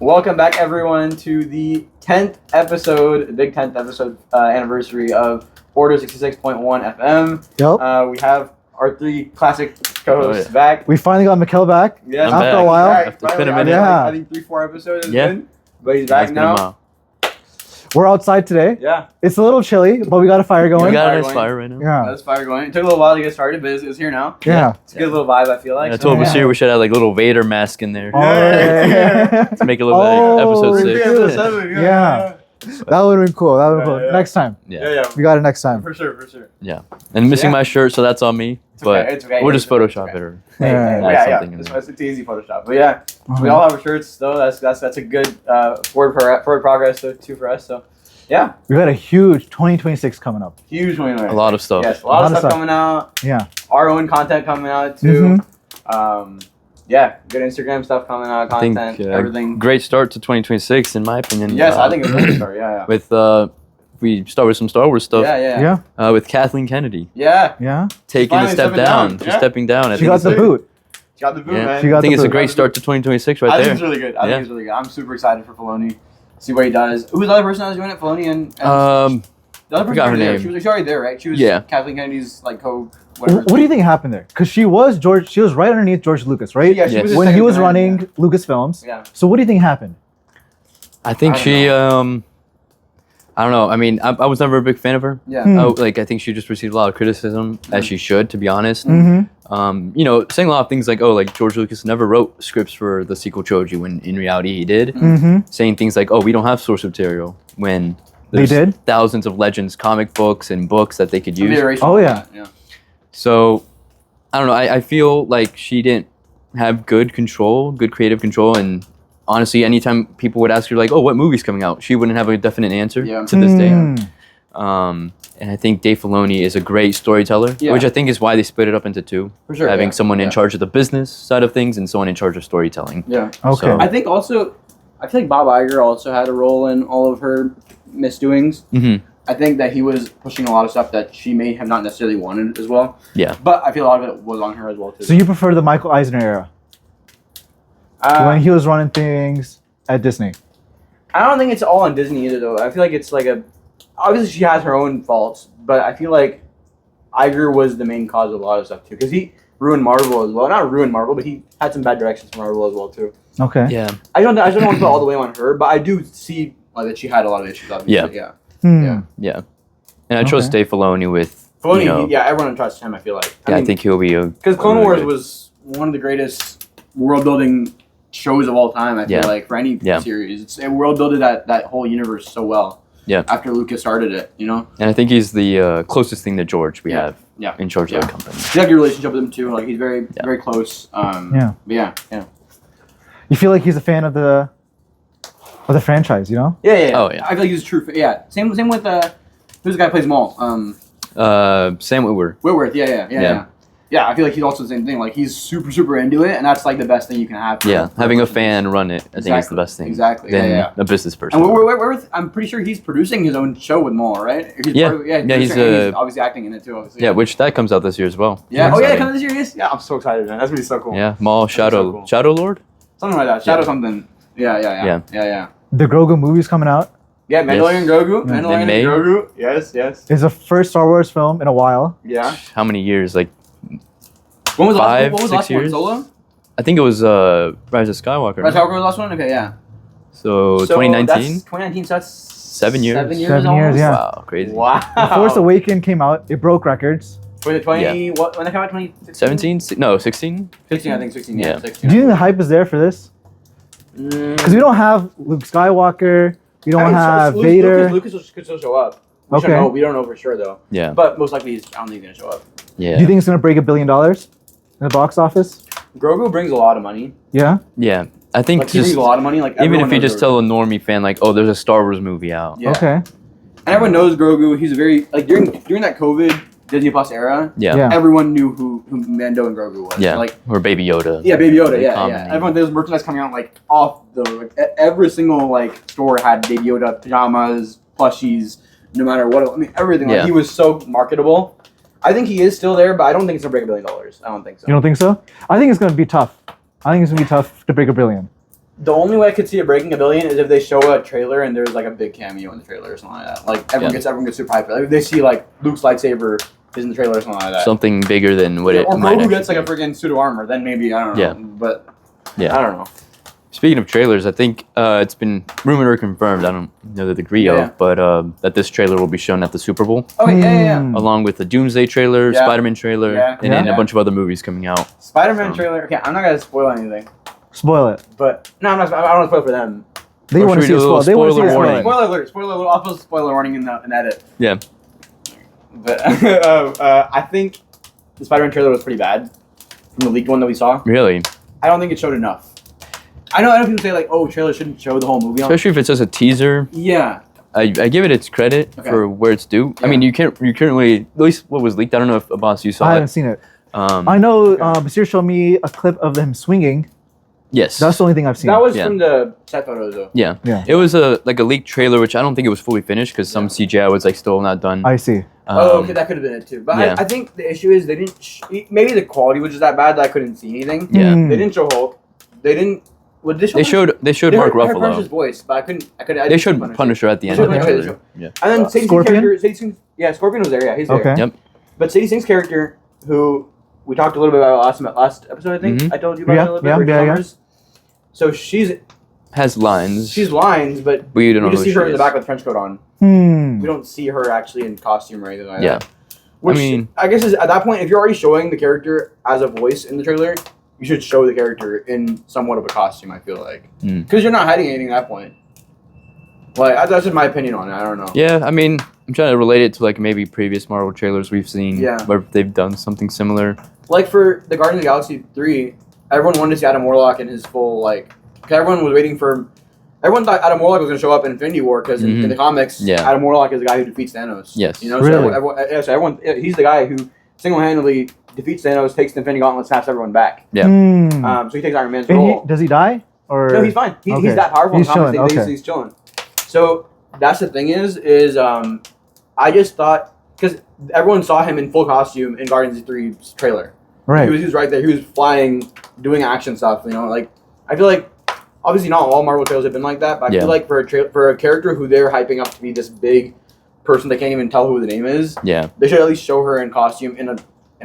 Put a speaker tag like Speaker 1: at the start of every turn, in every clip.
Speaker 1: Welcome back, everyone, to the 10th episode, the big 10th episode anniversary of Order 66.1 FM.
Speaker 2: Yep.
Speaker 1: We have our three classic co-hosts back.
Speaker 2: We finally got Mikhail back.
Speaker 1: Yes,
Speaker 2: after a while.
Speaker 1: Back.
Speaker 3: It's been a minute.
Speaker 1: I think 3-4 episodes has been, but he's back now.
Speaker 2: We're outside today.
Speaker 1: Yeah.
Speaker 2: It's a little chilly, but we got a fire going.
Speaker 3: We got a nice fire right now.
Speaker 2: Yeah.
Speaker 1: That's fire going. It took a little while to get started, but it's here now.
Speaker 2: Yeah.
Speaker 1: It's a good little vibe, I feel like.
Speaker 3: I told Bashir we should have like a little Vader mask in there to make it look like episode 6.
Speaker 1: Episode 7,
Speaker 2: yeah. That would have been cool. That would have been cool.
Speaker 1: Yeah.
Speaker 2: Next time.
Speaker 1: Yeah.
Speaker 2: We got it next time.
Speaker 1: For sure.
Speaker 3: Yeah. And missing my shirt, so that's on me. But
Speaker 1: it's okay.
Speaker 3: we'll just Photoshop it or
Speaker 1: Yeah.
Speaker 3: something in there.
Speaker 1: It's easy Photoshop. But yeah, we all have our shirts, though. That's a good forward progress too for us. So yeah.
Speaker 2: We got a huge 2026 coming up.
Speaker 1: Huge one.
Speaker 3: A lot of stuff.
Speaker 1: Yes, a lot of stuff coming out.
Speaker 2: Yeah.
Speaker 1: Our own content coming out too. Yeah, good Instagram stuff coming out, content, everything.
Speaker 3: Great start to 2026 in my opinion.
Speaker 1: Yes, I think it's a great start. Yeah.
Speaker 3: With we start with some Star Wars stuff.
Speaker 2: Yeah.
Speaker 3: With Kathleen Kennedy.
Speaker 2: Yeah.
Speaker 3: Taking a step down. She's stepping down.
Speaker 2: She got the boot.
Speaker 1: She got the boot,
Speaker 3: man.
Speaker 1: I
Speaker 3: think it's a great start to 2026 right there.
Speaker 1: I think it's really good. I think it's really good. I'm super excited for Filoni. See what he does. Who's the other person that was doing it? Filoni and
Speaker 3: the other
Speaker 1: person
Speaker 3: forgot her
Speaker 1: there.
Speaker 3: name.
Speaker 1: She was already there, right? She was Kathleen Kennedy's like
Speaker 2: What do you think happened there? Because she was right underneath George Lucas, right?
Speaker 1: Yeah, she was
Speaker 2: when he was running Lucasfilms.
Speaker 1: Yeah.
Speaker 2: So what do you think happened?
Speaker 3: I think she I don't know. I mean, I was never a big fan of her.
Speaker 1: Yeah.
Speaker 3: I think she just received a lot of criticism, as she should, to be honest.
Speaker 2: Mm-hmm.
Speaker 3: Saying a lot of things like, like George Lucas never wrote scripts for the sequel trilogy when in reality he did.
Speaker 2: Mm-hmm.
Speaker 3: Saying things like, we don't have source material when
Speaker 2: they did
Speaker 3: thousands of Legends comic books and books that they could use.
Speaker 2: Oh yeah.
Speaker 3: So I don't know. I feel like she didn't have good creative control, and honestly, anytime people would ask her like, what movie's coming out, she wouldn't have a definite answer to this day. And I think Dave Filoni is a great storyteller, which I think is why they split it up into two.
Speaker 1: For sure.
Speaker 3: Having someone in charge of the business side of things and someone in charge of storytelling.
Speaker 1: Yeah.
Speaker 2: Okay.
Speaker 3: So,
Speaker 1: I feel like Bob Iger also had a role in all of her misdoings.
Speaker 3: Mm-hmm.
Speaker 1: I think that he was pushing a lot of stuff that she may have not necessarily wanted as well.
Speaker 3: Yeah.
Speaker 1: But I feel a lot of it was on her as well too.
Speaker 2: So you prefer the Michael Eisner era? When he was running things at Disney?
Speaker 1: I don't think it's all on Disney either, though. I feel like it's like obviously she has her own faults, but I feel like Iger was the main cause of a lot of stuff too, because he ruined Marvel as well. Not ruined Marvel, but he had some bad directions for Marvel as well too.
Speaker 2: Okay.
Speaker 3: Yeah.
Speaker 1: I don't want to put all the blame on her, but I do see that she had a lot of issues. Obviously.
Speaker 3: Yeah. And I trust Dave Filoni with
Speaker 1: Filoni. Everyone trusts him. I feel like.
Speaker 3: I think he'll be
Speaker 1: because Clone Wars was one of the greatest world building shows of all time. I feel like for any series, it world builded that whole universe so well.
Speaker 3: Yeah.
Speaker 1: After Lucas started it,
Speaker 3: And I think he's the closest thing to George we have.
Speaker 1: Yeah.
Speaker 3: In charge of the company.
Speaker 1: He's got a good relationship with him too. Like he's very very close. But yeah.
Speaker 2: You feel like he's a fan of the franchise,
Speaker 1: Yeah.
Speaker 3: Oh yeah.
Speaker 1: I feel like he's a true fan. Yeah. Same with who's the guy who plays Maul?
Speaker 3: Sam Witwer.
Speaker 1: Whitworth. Yeah. Yeah, I feel like he's also the same thing. Like he's super into it, and that's like the best thing you can have.
Speaker 3: Having a fan run it, I think is the best thing.
Speaker 1: Exactly.
Speaker 3: Than a business person.
Speaker 1: And Whitworth, I'm pretty sure he's producing his own show with Maul, right?
Speaker 3: He's
Speaker 1: obviously acting in it too. Obviously.
Speaker 3: Yeah, which that comes out this year as well.
Speaker 1: Yeah. Oh yeah, it comes this year. Yes. Yeah, I'm so excited, man. That's gonna be so cool.
Speaker 3: Yeah, Maul Shadow Lord.
Speaker 1: Something like that. Shadow something. Yeah.
Speaker 2: The Grogu movie's coming out.
Speaker 1: Yeah, Mandalorian Grogu. Mandalorian and Grogu. Yes.
Speaker 2: It's the first Star Wars film in a while.
Speaker 1: Yeah.
Speaker 3: How many years? Like
Speaker 1: when was
Speaker 3: 5,
Speaker 1: what was
Speaker 3: 6 years?
Speaker 1: Solo?
Speaker 3: I think it was Rise of Skywalker.
Speaker 1: Rise of Skywalker was the last one? Okay, yeah.
Speaker 3: So 2019?
Speaker 1: 2019, so that's
Speaker 3: 7 years.
Speaker 1: 7 years
Speaker 2: 7 years, yeah.
Speaker 3: Wow, crazy.
Speaker 1: Wow.
Speaker 2: The Force Awakens came out. It broke records.
Speaker 1: Was it 20? What? When it came out?
Speaker 3: 17? No, 16?
Speaker 1: 16, I think 16.
Speaker 3: Yeah.
Speaker 1: 16.
Speaker 2: Do you think the hype is there for this? Because we don't have Luke Skywalker. We don't have Vader.
Speaker 1: Lucas could still show up. We don't know for sure though.
Speaker 3: Yeah.
Speaker 1: But most likely I don't think he's gonna show up.
Speaker 3: Yeah.
Speaker 2: Do you think it's gonna break $1 billion in the box office?
Speaker 1: Grogu brings a lot of money.
Speaker 2: Yeah.
Speaker 3: Yeah. I think
Speaker 1: he brings a lot of money. Like
Speaker 3: even if you just tell a normie fan like, there's a Star Wars movie out.
Speaker 1: Yeah.
Speaker 2: Okay.
Speaker 1: And everyone knows Grogu. He's a very during that COVID Disney Plus era.
Speaker 3: Yeah.
Speaker 1: Everyone knew who Mando and Grogu was.
Speaker 3: Yeah.
Speaker 1: Like
Speaker 3: or Baby Yoda.
Speaker 1: Yeah, Baby Yoda. Yeah. Everyone there's merchandise coming out like off every single like store had Baby Yoda pajamas, plushies, no matter what. I mean, everything.
Speaker 3: Yeah.
Speaker 1: Like, he was so marketable. I think he is still there, but I don't think it's gonna break $1 billion. I don't think so.
Speaker 2: You don't think so? I think it's gonna be tough. I think it's gonna be tough to break $1 billion.
Speaker 1: The only way I could see it breaking $1 billion is if they show a trailer and there's like a big cameo in the trailer or something like that. Like everyone gets super hyped. Like, if they see like Luke's lightsaber is in the trailer or something like that.
Speaker 3: Something bigger than what it
Speaker 1: or
Speaker 3: might
Speaker 1: Grogu gets
Speaker 3: actually
Speaker 1: like a freaking suit of armor, then maybe I don't know.
Speaker 3: Yeah.
Speaker 1: But
Speaker 3: Yeah.
Speaker 1: I don't know.
Speaker 3: Speaking of trailers, I think it's been rumored or confirmed. I don't know the degree
Speaker 1: Yeah.
Speaker 3: of, but that this trailer will be shown at the Super Bowl,
Speaker 1: Okay, yeah.
Speaker 3: along with the Doomsday trailer,
Speaker 1: Yeah.
Speaker 3: Spider-Man trailer,
Speaker 1: Yeah.
Speaker 3: and then
Speaker 1: Yeah.
Speaker 3: a bunch of other movies coming out.
Speaker 1: Spider-Man trailer. Okay, I'm not gonna spoil anything,
Speaker 2: Spoil it.
Speaker 1: but no, I'm not. I don't want to spoil for them.
Speaker 2: They
Speaker 3: Or
Speaker 2: want to
Speaker 3: should we
Speaker 2: see
Speaker 3: do
Speaker 2: a
Speaker 3: a
Speaker 2: spoil. They want to see
Speaker 3: spoiler
Speaker 2: a
Speaker 3: warning?
Speaker 2: spoil.
Speaker 1: Spoiler alert! Spoiler alert! I'll post a spoiler warning in the edit.
Speaker 3: Yeah.
Speaker 1: But I think the Spider-Man trailer was pretty bad from the leaked one that we saw.
Speaker 3: Really?
Speaker 1: I don't think it showed enough. I know people say like, oh, trailer shouldn't show the whole movie.
Speaker 3: Especially if it's just a teaser.
Speaker 1: Yeah.
Speaker 3: I give it its credit for where it's due. I
Speaker 1: Yeah.
Speaker 3: mean, you currently, at least what was leaked, I don't know if Abbas, you saw
Speaker 2: I
Speaker 3: it.
Speaker 2: haven't seen it.
Speaker 3: Um,
Speaker 2: I know Basir showed me a clip of them swinging.
Speaker 3: yes.
Speaker 2: That's the only thing I've seen.
Speaker 1: That was
Speaker 3: Yeah.
Speaker 1: from the set photos though.
Speaker 3: Yeah.
Speaker 2: Yeah.
Speaker 3: It was a leaked trailer, which I don't think it was fully finished because some CGI was like still not done.
Speaker 2: I see.
Speaker 1: Okay, that could have been it too. But
Speaker 3: yeah.
Speaker 1: I think the issue is they didn't. Maybe the quality was just that bad that I couldn't see anything.
Speaker 3: Yeah.
Speaker 2: Hmm.
Speaker 1: They didn't show Hulk. They didn't. What they showed?
Speaker 3: They showed
Speaker 1: They
Speaker 3: Mark
Speaker 1: heard Punish's
Speaker 3: Ruffalo.
Speaker 1: voice, but I couldn't. I
Speaker 3: They
Speaker 1: didn't
Speaker 3: showed
Speaker 1: see
Speaker 3: Punisher at the end
Speaker 1: They
Speaker 3: of the
Speaker 1: showed Punisher.
Speaker 3: trailer. Yeah.
Speaker 1: And then Sadie Sink's
Speaker 2: Scorpion?
Speaker 1: character. Yeah, Scorpion was there. Yeah, he's there.
Speaker 2: Okay.
Speaker 3: Yep.
Speaker 1: But Sadie Sink's character, who we talked a little bit about last episode, I think
Speaker 3: Mhm.
Speaker 1: I told you about
Speaker 2: Yeah,
Speaker 1: it a little bit.
Speaker 2: yeah,
Speaker 1: Rachel
Speaker 2: yeah, yeah.
Speaker 1: Summers. So she's
Speaker 3: Has lines.
Speaker 1: lines, but
Speaker 3: We don't
Speaker 1: we
Speaker 3: know
Speaker 1: just
Speaker 3: who
Speaker 1: see her
Speaker 3: she
Speaker 1: in the
Speaker 3: is.
Speaker 1: back with a trench coat on.
Speaker 2: Hmm.
Speaker 1: We don't see her actually in costume or anything like
Speaker 3: Yeah.
Speaker 1: that. Which,
Speaker 3: I mean-
Speaker 1: I guess is, at that point, if you're already showing the character as a voice in the trailer, you should show the character in somewhat of a costume. I feel like
Speaker 3: Mm.
Speaker 1: because you're not hiding anything at that point. Like that's just my opinion on it. I don't know.
Speaker 3: Yeah, I mean, I'm trying to relate it to like maybe previous Marvel trailers we've seen
Speaker 1: Yeah.
Speaker 3: where they've done something similar.
Speaker 1: Like for the Guardians of the Galaxy 3, everyone wanted to see Adam Warlock in his full like. Cause everyone was waiting for. Everyone thought Adam Warlock was going to show up in Infinity War because in the comics,
Speaker 3: Yeah.
Speaker 1: Adam Warlock is the guy who defeats Thanos.
Speaker 3: Yes.
Speaker 1: You know,
Speaker 2: Really?
Speaker 1: so everyone, he's the guy who single-handedly defeats Thanos, takes the Infinity Gauntlet, snaps everyone back.
Speaker 3: Yeah.
Speaker 2: Hmm.
Speaker 1: So he takes Iron Man's
Speaker 2: And
Speaker 1: role.
Speaker 2: does he die? Or
Speaker 1: No, he's fine. He's
Speaker 2: Okay.
Speaker 1: that powerful.
Speaker 2: He's
Speaker 1: in comics.
Speaker 2: chilling,
Speaker 1: They-
Speaker 2: okay.
Speaker 1: He's chilling. So that's the thing is I just thought because everyone saw him in full costume in Guardians of 3's trailer.
Speaker 2: right.
Speaker 1: He was right there. He was flying, doing action stuff. You know, like I feel like obviously not all Marvel trailers have been like that, but I
Speaker 3: Yeah.
Speaker 1: feel like for a character who they're hyping up to be this big person they can't even tell who the name is,
Speaker 3: Yeah.
Speaker 1: they should at least show her in costume in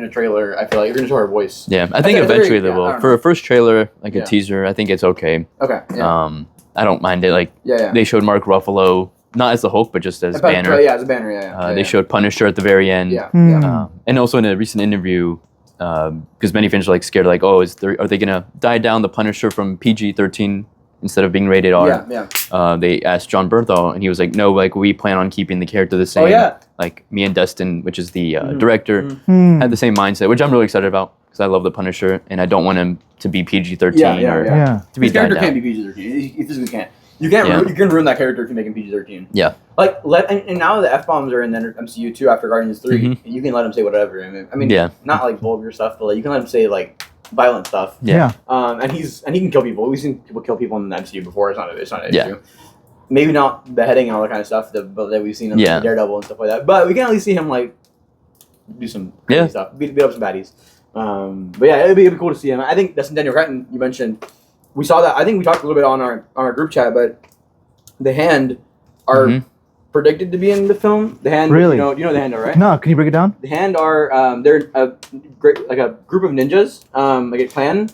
Speaker 1: a trailer. I feel like if you're gonna show her voice.
Speaker 3: Yeah. I think
Speaker 1: At the
Speaker 3: eventually
Speaker 1: very-
Speaker 3: they
Speaker 1: I
Speaker 3: will.
Speaker 1: don't
Speaker 3: For
Speaker 1: know.
Speaker 3: a first trailer, like
Speaker 1: Yeah.
Speaker 3: a teaser, I think it's okay.
Speaker 1: Okay. Yeah.
Speaker 3: I don't mind it. Like
Speaker 1: yeah.
Speaker 3: they showed Mark Ruffalo, not as the Hulk, but just as Banner.
Speaker 1: Yeah, as a banner. Yeah.
Speaker 3: They showed Punisher at the very end.
Speaker 1: Yeah.
Speaker 2: Hmm.
Speaker 1: Yeah.
Speaker 3: And also in a recent interview, because many fans are like scared, like, oh, are they gonna die down the Punisher from PG-13 instead of being rated R?
Speaker 1: Yeah. Yeah.
Speaker 3: They asked John Bernthal, and he was like, no, like we plan on keeping the character the same.
Speaker 1: Oh yeah.
Speaker 3: Like me and Dustin, which is the
Speaker 1: Mhm.
Speaker 3: director,
Speaker 1: Mhm.
Speaker 2: Hmm.
Speaker 3: had the same mindset, which I'm really excited about because I love the Punisher, and I don't want him to be PG-13
Speaker 1: Yeah,
Speaker 3: or
Speaker 2: Yeah.
Speaker 3: to be
Speaker 1: His
Speaker 3: died
Speaker 1: character
Speaker 3: down.
Speaker 1: can't be PG-13. He physically can't. You can't.
Speaker 3: Yeah.
Speaker 1: You can ruin that character if you make him PG-13.
Speaker 3: Yeah.
Speaker 1: Like and now the F bombs are in the MCU too after Guardians 3.
Speaker 3: Mhm.
Speaker 1: You can let him say whatever. I mean,
Speaker 3: Yeah.
Speaker 1: not like vulgar stuff, but like you can let him say like violent stuff.
Speaker 3: Yeah.
Speaker 1: And he can kill people. We've seen people kill people in the MCU before. It's not an
Speaker 3: Yeah.
Speaker 1: issue. Maybe not beheading and all that kind of stuff that we've seen in
Speaker 3: Yeah.
Speaker 1: Daredevil and stuff like that. But we can at least see him like do some crazy
Speaker 3: Yeah.
Speaker 1: stuff, beat up some baddies. But yeah, it'd be cool to see him. I think Dustin Daniel Cretton, you mentioned, we saw that. I think we talked a little bit on our group chat, but the Hand are
Speaker 3: Mhm.
Speaker 1: predicted to be in the film. The Hand,
Speaker 2: Really?
Speaker 1: you know the Hand, right?
Speaker 2: No, can you break it down?
Speaker 1: The Hand are they're a group of ninjas, like a clan.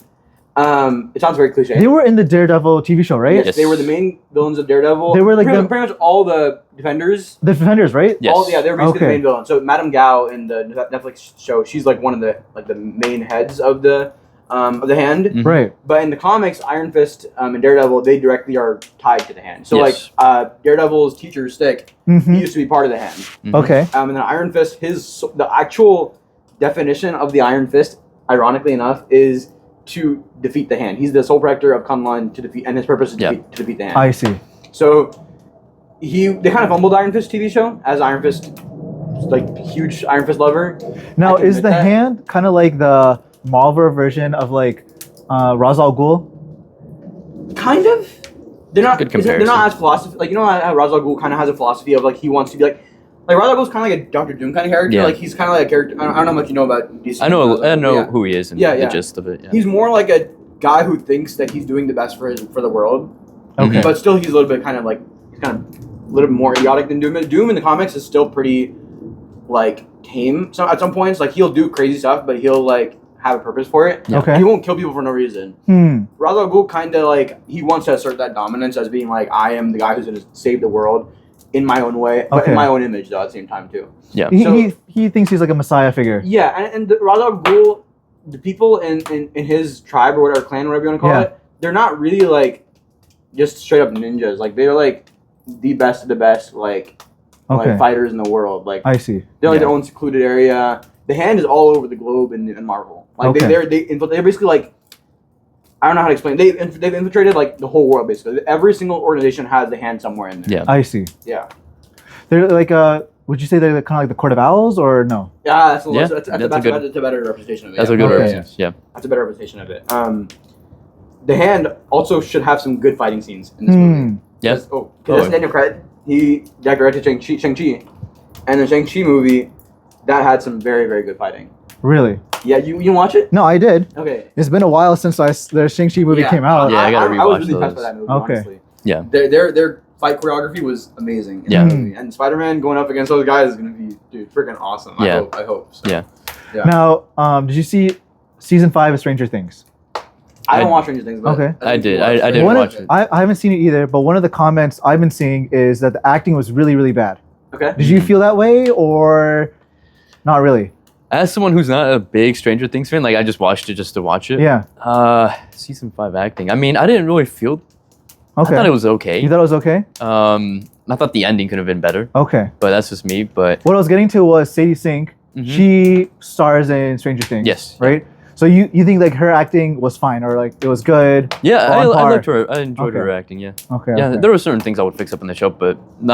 Speaker 1: It sounds very cliche.
Speaker 2: They were in the Daredevil TV show, right?
Speaker 1: Yes, they were the main villains of Daredevil.
Speaker 2: They were like
Speaker 1: pretty much all the Defenders.
Speaker 2: The Defenders, right?
Speaker 3: Yes.
Speaker 1: They were basically
Speaker 2: Okay.
Speaker 1: the main villain. So Madame Gao in the Netflix show, she's like one of the main heads of the Hand.
Speaker 3: Mhm.
Speaker 2: Right.
Speaker 1: But in the comics, Iron Fist and Daredevil, they directly are tied to the Hand. So
Speaker 3: Yes.
Speaker 1: like Daredevil's teacher Stick, he
Speaker 2: Mm-hmm.
Speaker 1: used to be part of the Hand.
Speaker 3: Mhm.
Speaker 2: Okay.
Speaker 1: And then Iron Fist, the actual definition of the Iron Fist, ironically enough, is to defeat the Hand. He's the sole protector of Kunlun to defeat, and his purpose is to defeat the Hand.
Speaker 2: I see.
Speaker 1: So they kind of fumbled Iron Fist TV show as Iron Fist, like huge Iron Fist lover.
Speaker 2: Now,
Speaker 1: I can
Speaker 2: is
Speaker 1: admit
Speaker 2: the
Speaker 1: that.
Speaker 2: Hand kind of like the Marvel version of like Ra's al Ghul?
Speaker 1: Kind of. They're not.
Speaker 3: Good
Speaker 1: They're
Speaker 3: comparison.
Speaker 1: not as philosophy. Like you know how Ra's al Ghul kind of has a philosophy of like he wants to be like Like Ra's al Ghul's kind of like a Doctor Doom kind of character.
Speaker 3: Yeah.
Speaker 1: Like he's kind of like a character. I don't know how much you know about DC.
Speaker 3: I know
Speaker 1: Yeah.
Speaker 3: who he is and
Speaker 1: Yeah,
Speaker 3: the
Speaker 1: yeah.
Speaker 3: gist of it. Yeah.
Speaker 1: He's more like a guy who thinks that he's doing the best for the world,
Speaker 2: Okay.
Speaker 1: but still he's a little bit kind of like he's kind of a little bit more idiotic than Doom. Doom in the comics is still pretty like tame. So at some points, like he'll do crazy stuff, but he'll like have a purpose for it.
Speaker 3: Yeah.
Speaker 2: Okay.
Speaker 1: He won't kill people for no reason. Ra's al Ghul kind of like he wants to assert that dominance as being like I am the guy who's gonna save the world in my own way, but
Speaker 2: Okay.
Speaker 1: in my own image though at the same time too.
Speaker 3: Yeah.
Speaker 2: He thinks he's like a messiah figure.
Speaker 1: Yeah, and the Ra's al Ghul, the people in his tribe or whatever clan, whatever you want to call
Speaker 2: Yeah.
Speaker 1: it, they're not really like just straight up ninjas. Like they're like the best of the best like
Speaker 2: Okay.
Speaker 1: like fighters in the world. Like
Speaker 2: I see.
Speaker 1: they're like
Speaker 3: Yeah.
Speaker 1: their own secluded area. The Hand is all over the globe in Marvel. Like
Speaker 2: Okay.
Speaker 1: they're basically like I don't know how to explain. They've infiltrated like the whole world basically. Every single organization has the Hand somewhere in there.
Speaker 3: Yeah.
Speaker 2: I see.
Speaker 1: Yeah.
Speaker 2: They're like would you say they're kind of like the Court of Owls or no?
Speaker 1: Yeah, that's
Speaker 3: Yeah,
Speaker 1: that's
Speaker 3: that's
Speaker 1: a
Speaker 3: a good-
Speaker 1: that's a better representation of it.
Speaker 3: That's
Speaker 1: yeah.
Speaker 3: a good
Speaker 2: Okay.
Speaker 3: reference. Yeah.
Speaker 1: That's a better representation of it. The Hand also should have some good fighting scenes in this movie.
Speaker 3: Yeah.
Speaker 1: Because that's Daniel Craig. He directed Shang-Chi. And the Shang-Chi movie, that had some very, very good fighting.
Speaker 2: Really?
Speaker 1: Yeah, you watch it?
Speaker 2: No, I did.
Speaker 1: Okay.
Speaker 2: It's been a while since the Shang-Chi movie came out.
Speaker 3: Yeah, I gotta
Speaker 1: I was
Speaker 3: rewatch
Speaker 1: really impressed
Speaker 3: those.
Speaker 1: by that movie,
Speaker 2: Okay.
Speaker 1: honestly.
Speaker 3: Yeah.
Speaker 1: Their fight choreography was amazing in
Speaker 3: Yeah.
Speaker 1: that movie. And Spider-Man going up against those guys is going to be, dude, freaking awesome.
Speaker 3: Yeah.
Speaker 1: I hope. So.
Speaker 3: Yeah.
Speaker 1: Yeah.
Speaker 2: Now, did you see season 5 of Stranger Things?
Speaker 1: I don't
Speaker 3: I-
Speaker 1: watch Stranger Things, but
Speaker 2: Okay.
Speaker 3: I
Speaker 1: think
Speaker 3: did.
Speaker 1: you watched
Speaker 3: I
Speaker 1: it.
Speaker 3: didn't
Speaker 2: One of-
Speaker 3: watch it.
Speaker 2: I haven't seen it either, but one of the comments I've been seeing is that the acting was really, really bad.
Speaker 1: Okay.
Speaker 2: Did you feel that way or not really?
Speaker 3: As someone who's not a big Stranger Things fan, like I just watched it just to watch it.
Speaker 2: Yeah.
Speaker 3: Season 5 acting. I mean, I didn't really feel.
Speaker 2: Okay.
Speaker 3: I thought it was okay.
Speaker 2: You thought it was okay?
Speaker 3: I thought the ending could have been better,
Speaker 2: Okay.
Speaker 3: but that's just me. But
Speaker 2: What I was getting to was Sadie Sink.
Speaker 3: Mhm.
Speaker 2: She stars in Stranger Things.
Speaker 3: Yes.
Speaker 2: Right? So you think like her acting was fine or like it was good?
Speaker 3: yeah, I
Speaker 2: On par.
Speaker 3: liked her. I enjoyed her
Speaker 2: Okay.
Speaker 3: acting. Yeah.
Speaker 2: Okay.
Speaker 3: Yeah,
Speaker 2: okay.
Speaker 3: there were certain things I would fix up in the show, but I'm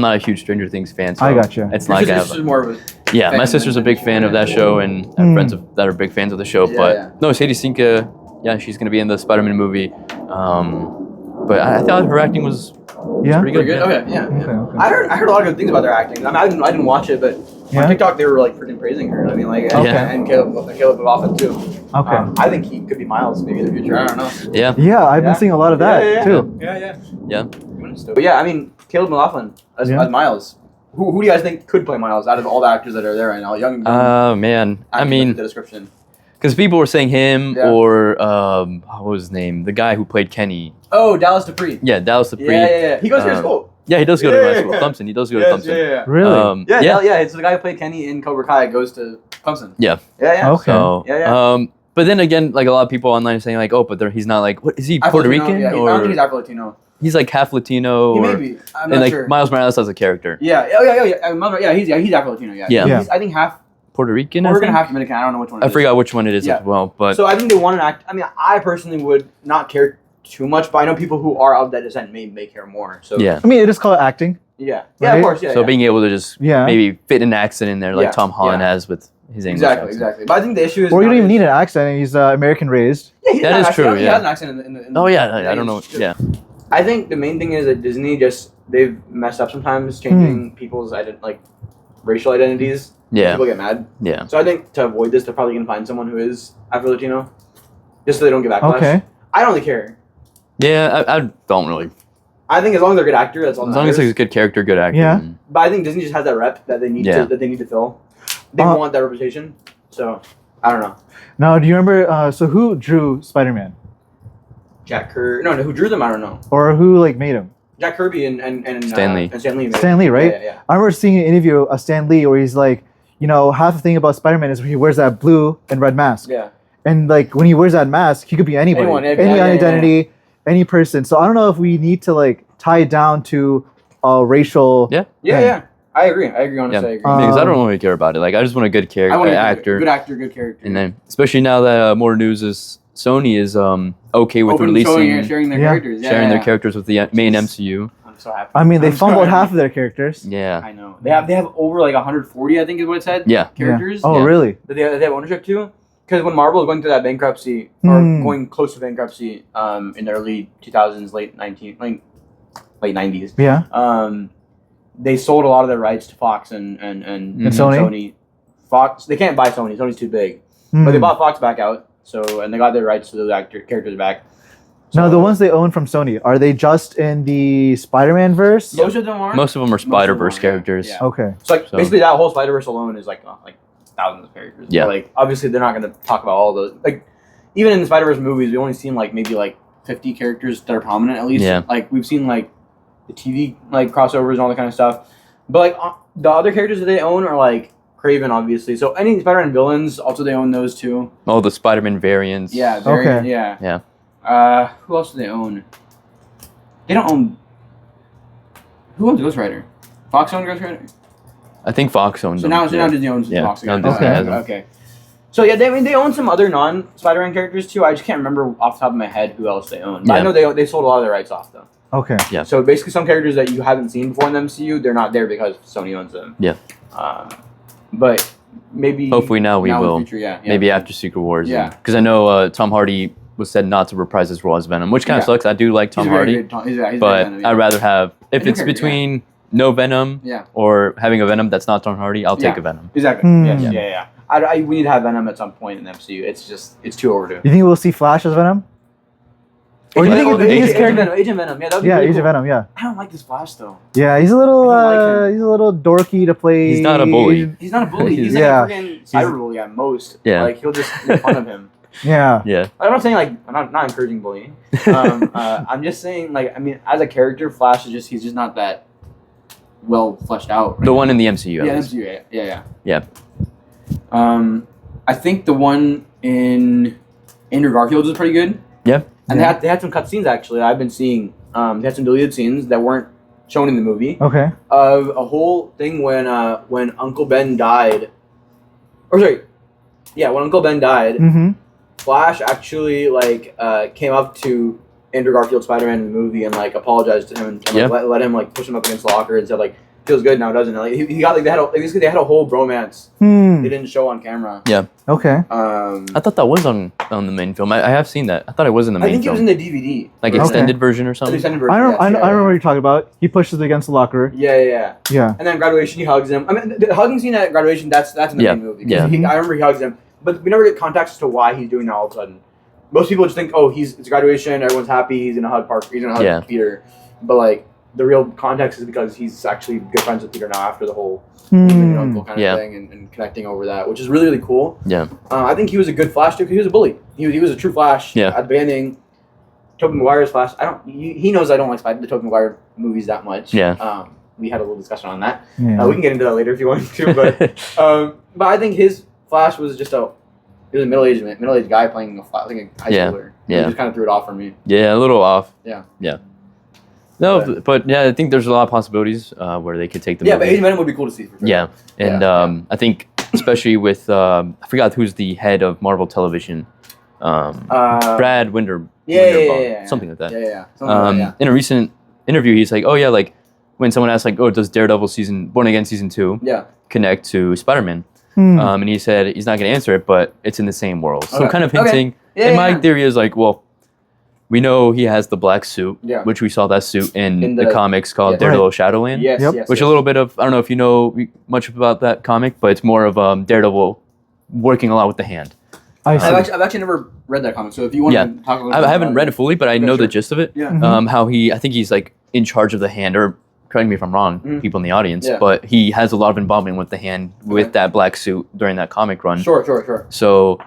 Speaker 3: not a huge Stranger Things fan. So
Speaker 2: I gotcha.
Speaker 3: It's
Speaker 1: Your
Speaker 3: not like I
Speaker 1: sister's
Speaker 3: have.
Speaker 1: more of a
Speaker 3: Yeah, my
Speaker 1: fan
Speaker 3: sister's a
Speaker 1: than-
Speaker 3: big fan of that show, and I have
Speaker 2: Mm.
Speaker 3: friends that are big fans of the show.
Speaker 1: Yeah,
Speaker 3: but
Speaker 1: yeah.
Speaker 3: no, Sadie Sink, yeah, she's gonna be in the Spider-Man movie. But I thought her acting was
Speaker 2: Yeah.
Speaker 3: pretty
Speaker 1: pretty
Speaker 3: good.
Speaker 1: good.
Speaker 3: Yeah.
Speaker 1: Okay, yeah.
Speaker 2: Okay,
Speaker 1: yeah.
Speaker 2: okay.
Speaker 1: I heard a lot of good things about their acting. I mean, I didn't watch it, but
Speaker 2: Yeah?
Speaker 1: on TikTok they were like freaking praising her. I mean, like
Speaker 2: Okay.
Speaker 1: and Caleb Boffin too.
Speaker 2: Okay.
Speaker 1: I think he could be Miles maybe in the future. I don't know.
Speaker 3: Yeah.
Speaker 2: Yeah, I've
Speaker 1: Yeah.
Speaker 2: been seeing a lot of that too.
Speaker 1: Yeah.
Speaker 3: Yeah.
Speaker 1: But yeah, I mean, Caleb McLaughlin as Miles. Who do you guys think could play Miles out of all the actors that are there right now? Young.
Speaker 3: Oh man, I
Speaker 1: actors
Speaker 3: mean,
Speaker 1: with the description.
Speaker 3: because people were saying him
Speaker 1: Yeah.
Speaker 3: or what was his name? The guy who played Kenny.
Speaker 1: Oh, Dallas Dupree.
Speaker 3: Yeah, Dallas Dupree.
Speaker 1: Yeah. He goes here to
Speaker 3: Um,
Speaker 1: school.
Speaker 3: Yeah, he does go to
Speaker 1: Yeah,
Speaker 3: my
Speaker 1: yeah,
Speaker 3: school,
Speaker 1: yeah.
Speaker 3: Clemson. He does go to Clemson.
Speaker 1: Yeah.
Speaker 2: Really?
Speaker 3: Yeah.
Speaker 1: It's the guy who played Kenny in Cobra Kai goes to Clemson.
Speaker 3: Yeah.
Speaker 1: Yeah.
Speaker 2: Okay.
Speaker 3: So,
Speaker 1: Yeah.
Speaker 3: but then again, like a lot of people online are saying like, oh, but he's not like, what is he Puerto
Speaker 1: Afro-Latino,
Speaker 3: Rican
Speaker 1: Yeah, I don't
Speaker 3: or
Speaker 1: think he's Afro-Latino.
Speaker 3: he's like half Latino
Speaker 1: He
Speaker 3: or
Speaker 1: may be. I'm
Speaker 3: and
Speaker 1: not
Speaker 3: like
Speaker 1: sure.
Speaker 3: Miles Morales as a character.
Speaker 1: Yeah. He's Afro-Latino. Yeah.
Speaker 3: Yeah.
Speaker 1: He's, I think half.
Speaker 3: Puerto Rican.
Speaker 1: We're gonna
Speaker 3: think?
Speaker 1: have Dominican. I don't know which one.
Speaker 3: I
Speaker 1: it is.
Speaker 3: forgot which one it is
Speaker 1: Yeah.
Speaker 3: as well, but
Speaker 1: So I think they want an act. I mean, I personally would not care too much, but I know people who are of that descent may care more. So
Speaker 3: yeah.
Speaker 2: I mean, it is called acting.
Speaker 1: Yeah.
Speaker 2: Right?
Speaker 1: Of course. Yeah.
Speaker 3: So
Speaker 1: yeah.
Speaker 3: being able to just
Speaker 2: Yeah.
Speaker 3: maybe fit an accent in there like
Speaker 1: Yeah,
Speaker 3: Tom Holland
Speaker 1: yeah.
Speaker 3: has with his English accent.
Speaker 1: Exactly. But I think the issue is.
Speaker 2: Or you
Speaker 1: not
Speaker 2: don't even
Speaker 1: his-
Speaker 2: need an accent. He's American raised.
Speaker 1: Yeah, he
Speaker 3: That
Speaker 1: does
Speaker 3: is
Speaker 1: actually-
Speaker 3: true,
Speaker 1: He
Speaker 3: yeah.
Speaker 1: has an accent in the
Speaker 3: Oh yeah, I don't know.
Speaker 1: it's-
Speaker 3: Yeah.
Speaker 1: I think the main thing is that Disney they've messed up sometimes changing people's racial identities.
Speaker 3: Yeah.
Speaker 1: People get mad.
Speaker 3: Yeah.
Speaker 1: So I think to avoid this, they're probably gonna find someone who is Afro-Latino, just so they don't get backlash.
Speaker 2: Okay.
Speaker 1: I don't really care.
Speaker 3: Yeah, I don't really.
Speaker 1: I think as long as they're a good actor, that's all.
Speaker 3: As
Speaker 1: that
Speaker 3: long as
Speaker 1: matters.
Speaker 3: he's a good character, good actor.
Speaker 2: Yeah.
Speaker 3: and-
Speaker 1: But I think Disney just has that rep that they need
Speaker 3: Yeah.
Speaker 1: to fill. They
Speaker 2: Uh,
Speaker 1: want that reputation. So I don't know.
Speaker 2: Now, do you remember? So who drew Spider-Man,
Speaker 1: Jack Kirby. No, who drew them? I don't know.
Speaker 2: or who like made him?
Speaker 1: Jack Kirby and
Speaker 3: Stan Lee.
Speaker 1: and Stan Lee. made it.
Speaker 2: Stan Lee, right?
Speaker 1: Yeah.
Speaker 2: I remember seeing an interview of Stan Lee where he's like, half the thing about Spider-Man is he wears that blue and red mask,
Speaker 1: Yeah.
Speaker 2: and like when he wears that mask, he could be anybody,
Speaker 1: Anyone,
Speaker 2: any
Speaker 1: yeah,
Speaker 2: identity, any person. So I don't know if we need to like tie it down to racial.
Speaker 3: Yeah.
Speaker 1: Yeah. I agree. Honestly, I agree.
Speaker 3: Because I don't really care about it. Like I just want a good
Speaker 1: I
Speaker 3: character,
Speaker 1: want a
Speaker 3: actor,
Speaker 1: good actor, good character.
Speaker 3: and then especially now that more news is Sony is okay with
Speaker 1: Open
Speaker 3: releasing
Speaker 1: showing and sharing their
Speaker 2: Yeah.
Speaker 1: characters. Yeah,
Speaker 3: sharing
Speaker 1: yeah.
Speaker 3: their characters with the main MCU.
Speaker 1: I'm so happy.
Speaker 2: I mean, they
Speaker 1: I'm so
Speaker 2: fumbled
Speaker 1: happy.
Speaker 2: half of their characters.
Speaker 3: Yeah.
Speaker 1: I know. They have over like 140, I think is what it said.
Speaker 3: Yeah.
Speaker 1: Characters.
Speaker 2: Oh,
Speaker 3: Yeah.
Speaker 2: really?
Speaker 1: That they have ownership to. Because when Marvel was going through that bankruptcy, or going close to bankruptcy, in the early 2000s, late 90s,
Speaker 2: Yeah.
Speaker 1: they sold a lot of their rights to Fox and
Speaker 2: Sony?
Speaker 1: Fox, they can't buy Sony. Sony's too big. But they bought Fox back out, and they got their rights to those characters back.
Speaker 2: Now, the ones they own from Sony, are they just in the Spider-Man verse?
Speaker 1: Most of them are.
Speaker 3: Most of them are Spider-Verse characters.
Speaker 1: Yeah.
Speaker 2: Okay.
Speaker 1: So basically that whole Spider-Verse alone is like thousands of characters.
Speaker 3: Yeah.
Speaker 1: But, like obviously they're not going to talk about all those. Like even in the Spider-Verse movies, we only seen like maybe like 50 characters that are prominent at least.
Speaker 3: Yeah.
Speaker 1: Like we've seen like the TV like crossovers and all that kind of stuff. But like the other characters that they own are like Craven, obviously. So any Spider-Man villains, also they own those too.
Speaker 3: Oh, the Spider-Man variants.
Speaker 1: Yeah.
Speaker 2: Okay.
Speaker 1: Yeah.
Speaker 3: Yeah.
Speaker 1: Who else do they own? They don't own. Who owns Ghost Rider? Fox owns Ghost Rider.
Speaker 3: I think Fox owns
Speaker 1: So
Speaker 3: them.
Speaker 1: now Disney owns Fox
Speaker 3: now
Speaker 1: again.
Speaker 3: Disney has them.
Speaker 1: Okay. So yeah, they own some other non-Spider-Man characters too. I just can't remember off the top of my head who else they own. But I know they sold a lot of their rights off though.
Speaker 2: Okay.
Speaker 3: Yeah.
Speaker 1: So basically, some characters that you haven't seen before in the MCU, they're not there because Sony owns them.
Speaker 3: Yeah.
Speaker 1: But maybe.
Speaker 3: Hopefully now we will.
Speaker 1: In the future, yeah.
Speaker 3: Maybe after Secret Wars.
Speaker 1: Yeah.
Speaker 3: Because I know Tom Hardy was said not to reprise his role as Venom, which kind of sucks. I do like Tom Hardy,
Speaker 1: he's
Speaker 3: but
Speaker 1: Venom,
Speaker 3: I'd rather have if
Speaker 1: new
Speaker 3: it's
Speaker 1: character,
Speaker 3: between no Venom or having a Venom that's not Tom Hardy, I'll take a Venom.
Speaker 1: Exactly. Yes. Yeah. We need to have Venom at some point in the MCU. It's too overdue.
Speaker 2: You think we'll see Flash as Venom? Or do you think
Speaker 1: Agent Venom? Yeah, that would be
Speaker 2: Agent
Speaker 1: cool.
Speaker 2: Venom. Yeah.
Speaker 1: I don't like this Flash though.
Speaker 2: Yeah, he's a little
Speaker 1: I
Speaker 2: he's a little dorky to play.
Speaker 3: He's not a bully.
Speaker 1: He's not a bully. He's like a freaking cyberbully at most.
Speaker 3: Yeah.
Speaker 1: Like he'll just make fun of him.
Speaker 2: Yeah.
Speaker 3: Yeah.
Speaker 1: I'm not saying like I'm not encouraging bullying. I'm just saying like I mean as a character, Flash is he's just not that well fleshed out. Right
Speaker 3: The
Speaker 1: now.
Speaker 3: one in the MCU.
Speaker 1: Yeah,
Speaker 3: at least.
Speaker 1: MCU. Yeah.
Speaker 3: Yeah.
Speaker 1: I think the one in Andrew Garfield is pretty good.
Speaker 3: Yeah.
Speaker 1: And they had some cut scenes actually. I've been seeing. They had some deleted scenes that weren't shown in the movie.
Speaker 2: Okay.
Speaker 1: Of a whole thing when Uncle Ben died. Or sorry, yeah, when Uncle Ben died, Flash actually like came up to Andrew Garfield Spider-Man in the movie and like apologized to him and like, let him like push him up against the locker and said like feels good now, doesn't it? Like he got like they had a whole bromance. They didn't show on camera.
Speaker 3: Yeah.
Speaker 2: Okay.
Speaker 3: I thought that was on the main film. I have seen that. I thought it was in the main film.
Speaker 1: I think it was in the DVD.
Speaker 3: Like extended version or something.
Speaker 1: Extended version.
Speaker 2: I remember what you're talking about. He pushes against the locker.
Speaker 1: Yeah.
Speaker 2: Yeah.
Speaker 1: And then graduation, he hugs him. I mean, the hugging scene at graduation, that's in the main movie.
Speaker 3: Yeah.
Speaker 1: I remember he hugs him, but we never get context as to why he's doing that all of a sudden. Most people just think, oh, it's graduation, everyone's happy, he's gonna hug Parker, he's gonna hug Peter, but like the real context is because he's actually good friends with Peter now after the whole uncle kind of thing and connecting over that, which is really really cool.
Speaker 3: Yeah.
Speaker 1: I think he was a good Flash too because he was a bully. He was a true Flash.
Speaker 3: Yeah.
Speaker 1: At the beginning, Tobey Maguire's Flash. He knows I don't like the Tobey Maguire movies that much.
Speaker 3: Yeah.
Speaker 1: We had a little discussion on that.
Speaker 2: Yeah.
Speaker 1: We can get into that later if you want to, but I think his Flash was just a middle-aged guy playing a high schooler.
Speaker 3: Yeah.
Speaker 1: He just kind of threw it off for me.
Speaker 3: Yeah, a little off.
Speaker 1: Yeah.
Speaker 3: No, but yeah, I think there's a lot of possibilities where they could take the movie.
Speaker 1: But Agent Venom would be cool to see for sure.
Speaker 3: Yeah, and I think especially with I forgot who's the head of Marvel Television, Brad Winderbaum, something like that.
Speaker 1: Yeah.
Speaker 3: In a recent interview, he's like, "Oh yeah, like when someone asks like, oh, does Daredevil Born Again season 2 connect to Spider-Man?" And he said he's not going to answer it, but it's in the same world. So kind of hinting. And my theory is like, well, we know he has the black suit, which we saw that suit in the comics called Daredevil Shadowland.
Speaker 1: Yes.
Speaker 3: Which a little bit of, I don't know if you know much about that comic, but it's more of Daredevil working a lot with the hand.
Speaker 1: I've actually never read that comic, so if you want to talk a little bit
Speaker 3: I haven't read it fully, but I know the gist of it.
Speaker 1: Yeah.
Speaker 3: I think he's like in charge of the hand, or correct me if I'm wrong, people in the audience, but he has a lot of involvement with the hand, with that black suit during that comic run.
Speaker 1: Sure.
Speaker 3: So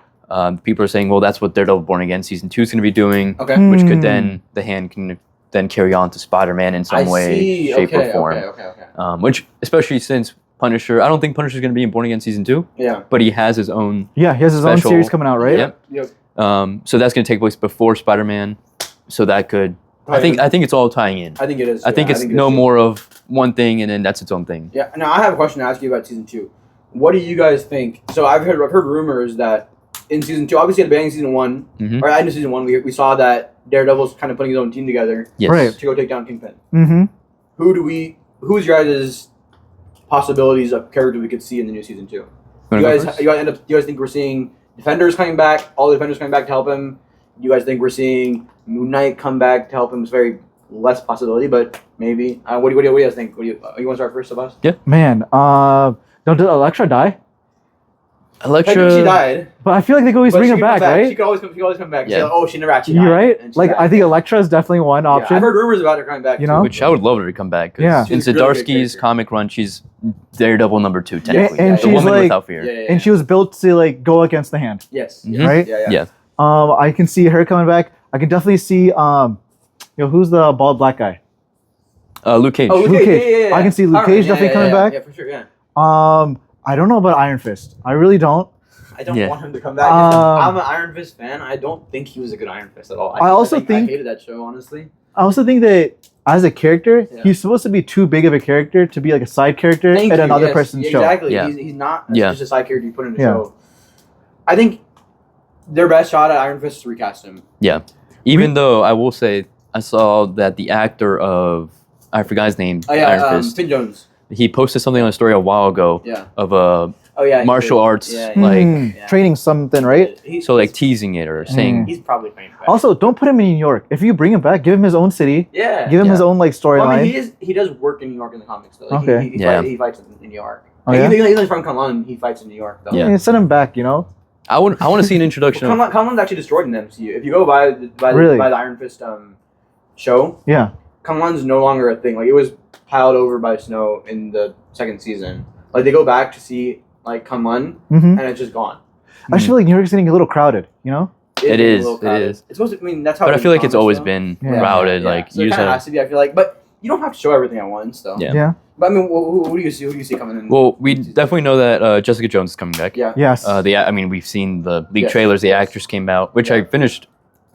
Speaker 3: people are saying, well, that's what Daredevil Born Again season 2 is going to be doing, which could then, the hand can then carry on to Spider-Man in some way, shape, or form.
Speaker 1: Okay.
Speaker 3: Which, especially since Punisher, I don't think Punisher's going to be in Born Again season 2.
Speaker 1: Yeah.
Speaker 3: But he has his own.
Speaker 2: Yeah, he has his own series coming out, right?
Speaker 3: Yep. So that's going to take place before Spider-Man. So that could. I think it's all tying in.
Speaker 1: I think it is.
Speaker 3: I think it's no more of one thing and then that's its own thing.
Speaker 1: Yeah. Now I have a question to ask you about season 2. What do you guys think? So I've heard rumors that in season 2, obviously at the beginning of season 1, or at the end of season 1, we saw that Daredevil's kind of putting his own team together
Speaker 2: Right.
Speaker 1: to go take down Kingpin.
Speaker 2: Mm-hmm.
Speaker 1: Who's your guys' possibilities of character we could see in the new season 2? Do you guys think we're seeing Defenders coming back, all the Defenders coming back to help him? Do you guys think we're seeing Moon Knight come back to help him? It's very less possibility, but maybe. What do you guys think? You want to start first, Sebas?
Speaker 2: Man, did Elektra die?
Speaker 3: Elektra.
Speaker 1: She died.
Speaker 2: But I feel like they could always
Speaker 1: But
Speaker 2: bring
Speaker 1: she
Speaker 2: her
Speaker 1: could come
Speaker 2: back, right?
Speaker 1: She could always come back.
Speaker 3: Yeah.
Speaker 1: She's like, oh, she never actually died.
Speaker 2: You're right.
Speaker 1: And she
Speaker 2: Like
Speaker 1: died.
Speaker 2: I think Elektra is definitely one
Speaker 1: Yeah,
Speaker 2: option.
Speaker 1: I've heard rumors about her coming back.
Speaker 2: You know?
Speaker 3: Which I would love her to come back. 'Cause
Speaker 2: Yeah.
Speaker 3: In
Speaker 1: She's a really good
Speaker 3: Zdarsky's
Speaker 1: character.
Speaker 3: comic run, she's Daredevil number 2, technically.
Speaker 2: and
Speaker 3: the
Speaker 2: she's
Speaker 3: woman
Speaker 2: like-
Speaker 3: without fear.
Speaker 1: Yeah, yeah, yeah.
Speaker 2: And she was built to like go against the hand.
Speaker 1: Yes.
Speaker 3: Mhm.
Speaker 1: yes,
Speaker 2: Right?
Speaker 1: Yeah.
Speaker 3: Yeah.
Speaker 2: I can see her coming back. I can definitely see who's the bald black guy?
Speaker 3: Luke Cage.
Speaker 1: Oh,
Speaker 2: Luke Cage.
Speaker 1: Yeah.
Speaker 2: I can see Luke
Speaker 1: Iron
Speaker 2: Cage
Speaker 1: Man,
Speaker 2: definitely coming back.
Speaker 1: Yeah, for sure. Yeah.
Speaker 2: I don't know about Iron Fist. I really don't.
Speaker 1: I don't
Speaker 3: Yeah.
Speaker 1: want him to come back. I'm an Iron Fist fan. I don't think he was a good Iron Fist at all.
Speaker 2: I also think-
Speaker 1: I hated that show, honestly.
Speaker 2: I also think that as a character,
Speaker 1: Yeah.
Speaker 2: he's supposed to be too big of a character to be like a side character
Speaker 1: Thank
Speaker 2: in
Speaker 1: you,
Speaker 2: another
Speaker 1: yes.
Speaker 2: person's
Speaker 1: Yeah,
Speaker 2: show.
Speaker 1: Exactly.
Speaker 3: Yeah.
Speaker 1: He's not
Speaker 3: Yeah.
Speaker 1: just a side character you put in a
Speaker 2: Yeah.
Speaker 1: show. I think their best shot at Iron Fist is to recast him.
Speaker 3: Even though I will say, I saw that the actor of, I forgot his name,
Speaker 1: Oh yeah,
Speaker 3: Iron Fist,
Speaker 1: Finn Jones.
Speaker 3: he posted something on a story a while ago
Speaker 1: Yeah.
Speaker 3: of a
Speaker 1: Oh yeah. he
Speaker 3: martial
Speaker 1: did.
Speaker 3: arts,
Speaker 1: Yeah,
Speaker 3: like,
Speaker 1: Yeah.
Speaker 2: Training something, right?
Speaker 3: so like teasing it or saying,
Speaker 1: he's probably playing back.
Speaker 2: Also, don't put him in New York. If you bring him back, give him his own city.
Speaker 1: Yeah.
Speaker 2: Give him
Speaker 3: Yeah.
Speaker 2: his own like
Speaker 1: Well, I
Speaker 2: storyline.
Speaker 1: mean, he does work in New York in the comics though. Like,
Speaker 2: Okay.
Speaker 1: He fights in New York.
Speaker 2: Oh,
Speaker 1: Like,
Speaker 2: yeah?
Speaker 1: even though he's from Kunlun, he fights in New York though.
Speaker 3: Yeah.
Speaker 2: Yeah, send him back. You know.
Speaker 3: I want to see an introduction of,
Speaker 1: Kunlun's actually destroyed in the MCU. If you go by
Speaker 2: Really?
Speaker 1: the Iron Fist show,
Speaker 2: Yeah.
Speaker 1: Kunlun's no longer a thing. Like it was piled over by snow in the second season. Like they go back to see like Kunlun,
Speaker 2: Mm-hmm.
Speaker 1: and it's just gone.
Speaker 2: I feel like New York's getting a little crowded. You know.
Speaker 3: It is,
Speaker 1: a little
Speaker 3: it
Speaker 1: crowded.
Speaker 3: is.
Speaker 1: It's supposed to. I mean, that's how.
Speaker 3: but
Speaker 1: it
Speaker 3: I
Speaker 1: is
Speaker 3: feel
Speaker 1: in
Speaker 3: like it's
Speaker 1: comics,
Speaker 3: always
Speaker 1: though.
Speaker 3: been
Speaker 2: Yeah.
Speaker 3: routed,
Speaker 1: Yeah.
Speaker 3: like,
Speaker 1: So it
Speaker 3: you just
Speaker 1: kind of
Speaker 3: have,
Speaker 1: has to be. I feel like, but you don't have to show everything at once, though.
Speaker 3: Yeah.
Speaker 2: Yeah.
Speaker 1: But I mean, who do you see? Who do you see coming in?
Speaker 3: well, we definitely know that Jessica Jones is coming back.
Speaker 1: Yeah.
Speaker 2: Yes.
Speaker 3: I mean, we've seen the leaked
Speaker 1: Yes,
Speaker 3: trailers, the
Speaker 1: yes.
Speaker 3: actors came out, which
Speaker 1: Yeah.
Speaker 3: I finished.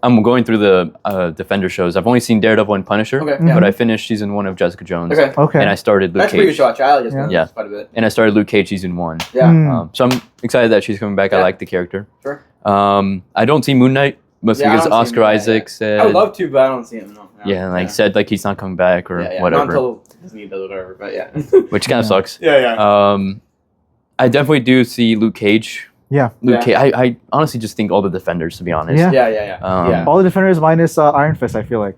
Speaker 3: I'm going through the Defender shows. I've only seen Daredevil and Punisher,
Speaker 1: Okay.
Speaker 2: Yeah.
Speaker 3: but I finished season 1 of Jessica Jones,
Speaker 1: Okay.
Speaker 2: Okay.
Speaker 3: and I started Luke
Speaker 1: That's a pretty good
Speaker 3: Cage,
Speaker 1: show. Actually, I like this
Speaker 2: Yeah.
Speaker 1: one.
Speaker 3: Yeah.
Speaker 1: Quite a bit.
Speaker 3: and I started Luke Cage season 1.
Speaker 1: Yeah.
Speaker 2: Mm.
Speaker 3: So I'm excited that she's coming back. I
Speaker 1: Yeah.
Speaker 3: like the character.
Speaker 1: Sure.
Speaker 3: I don't see Moon Knight mostly
Speaker 1: Yeah, I
Speaker 3: because
Speaker 1: don't see
Speaker 3: Oscar
Speaker 1: him, yeah,
Speaker 3: Isaac said,
Speaker 1: I would love to, but I don't see him. No.
Speaker 3: said like he's not coming back or
Speaker 1: Not
Speaker 3: whatever,
Speaker 1: until Disney does whatever. But yeah.
Speaker 3: which kind of
Speaker 2: Yeah.
Speaker 3: sucks.
Speaker 1: yeah.
Speaker 3: I definitely do see Luke Cage.
Speaker 2: Yeah.
Speaker 3: Luke
Speaker 1: Yeah.
Speaker 3: Cage. I honestly just think all the Defenders, to be honest.
Speaker 2: Yeah.
Speaker 1: Yeah.
Speaker 3: Um,
Speaker 2: All the defenders minus Iron Fist. I feel like.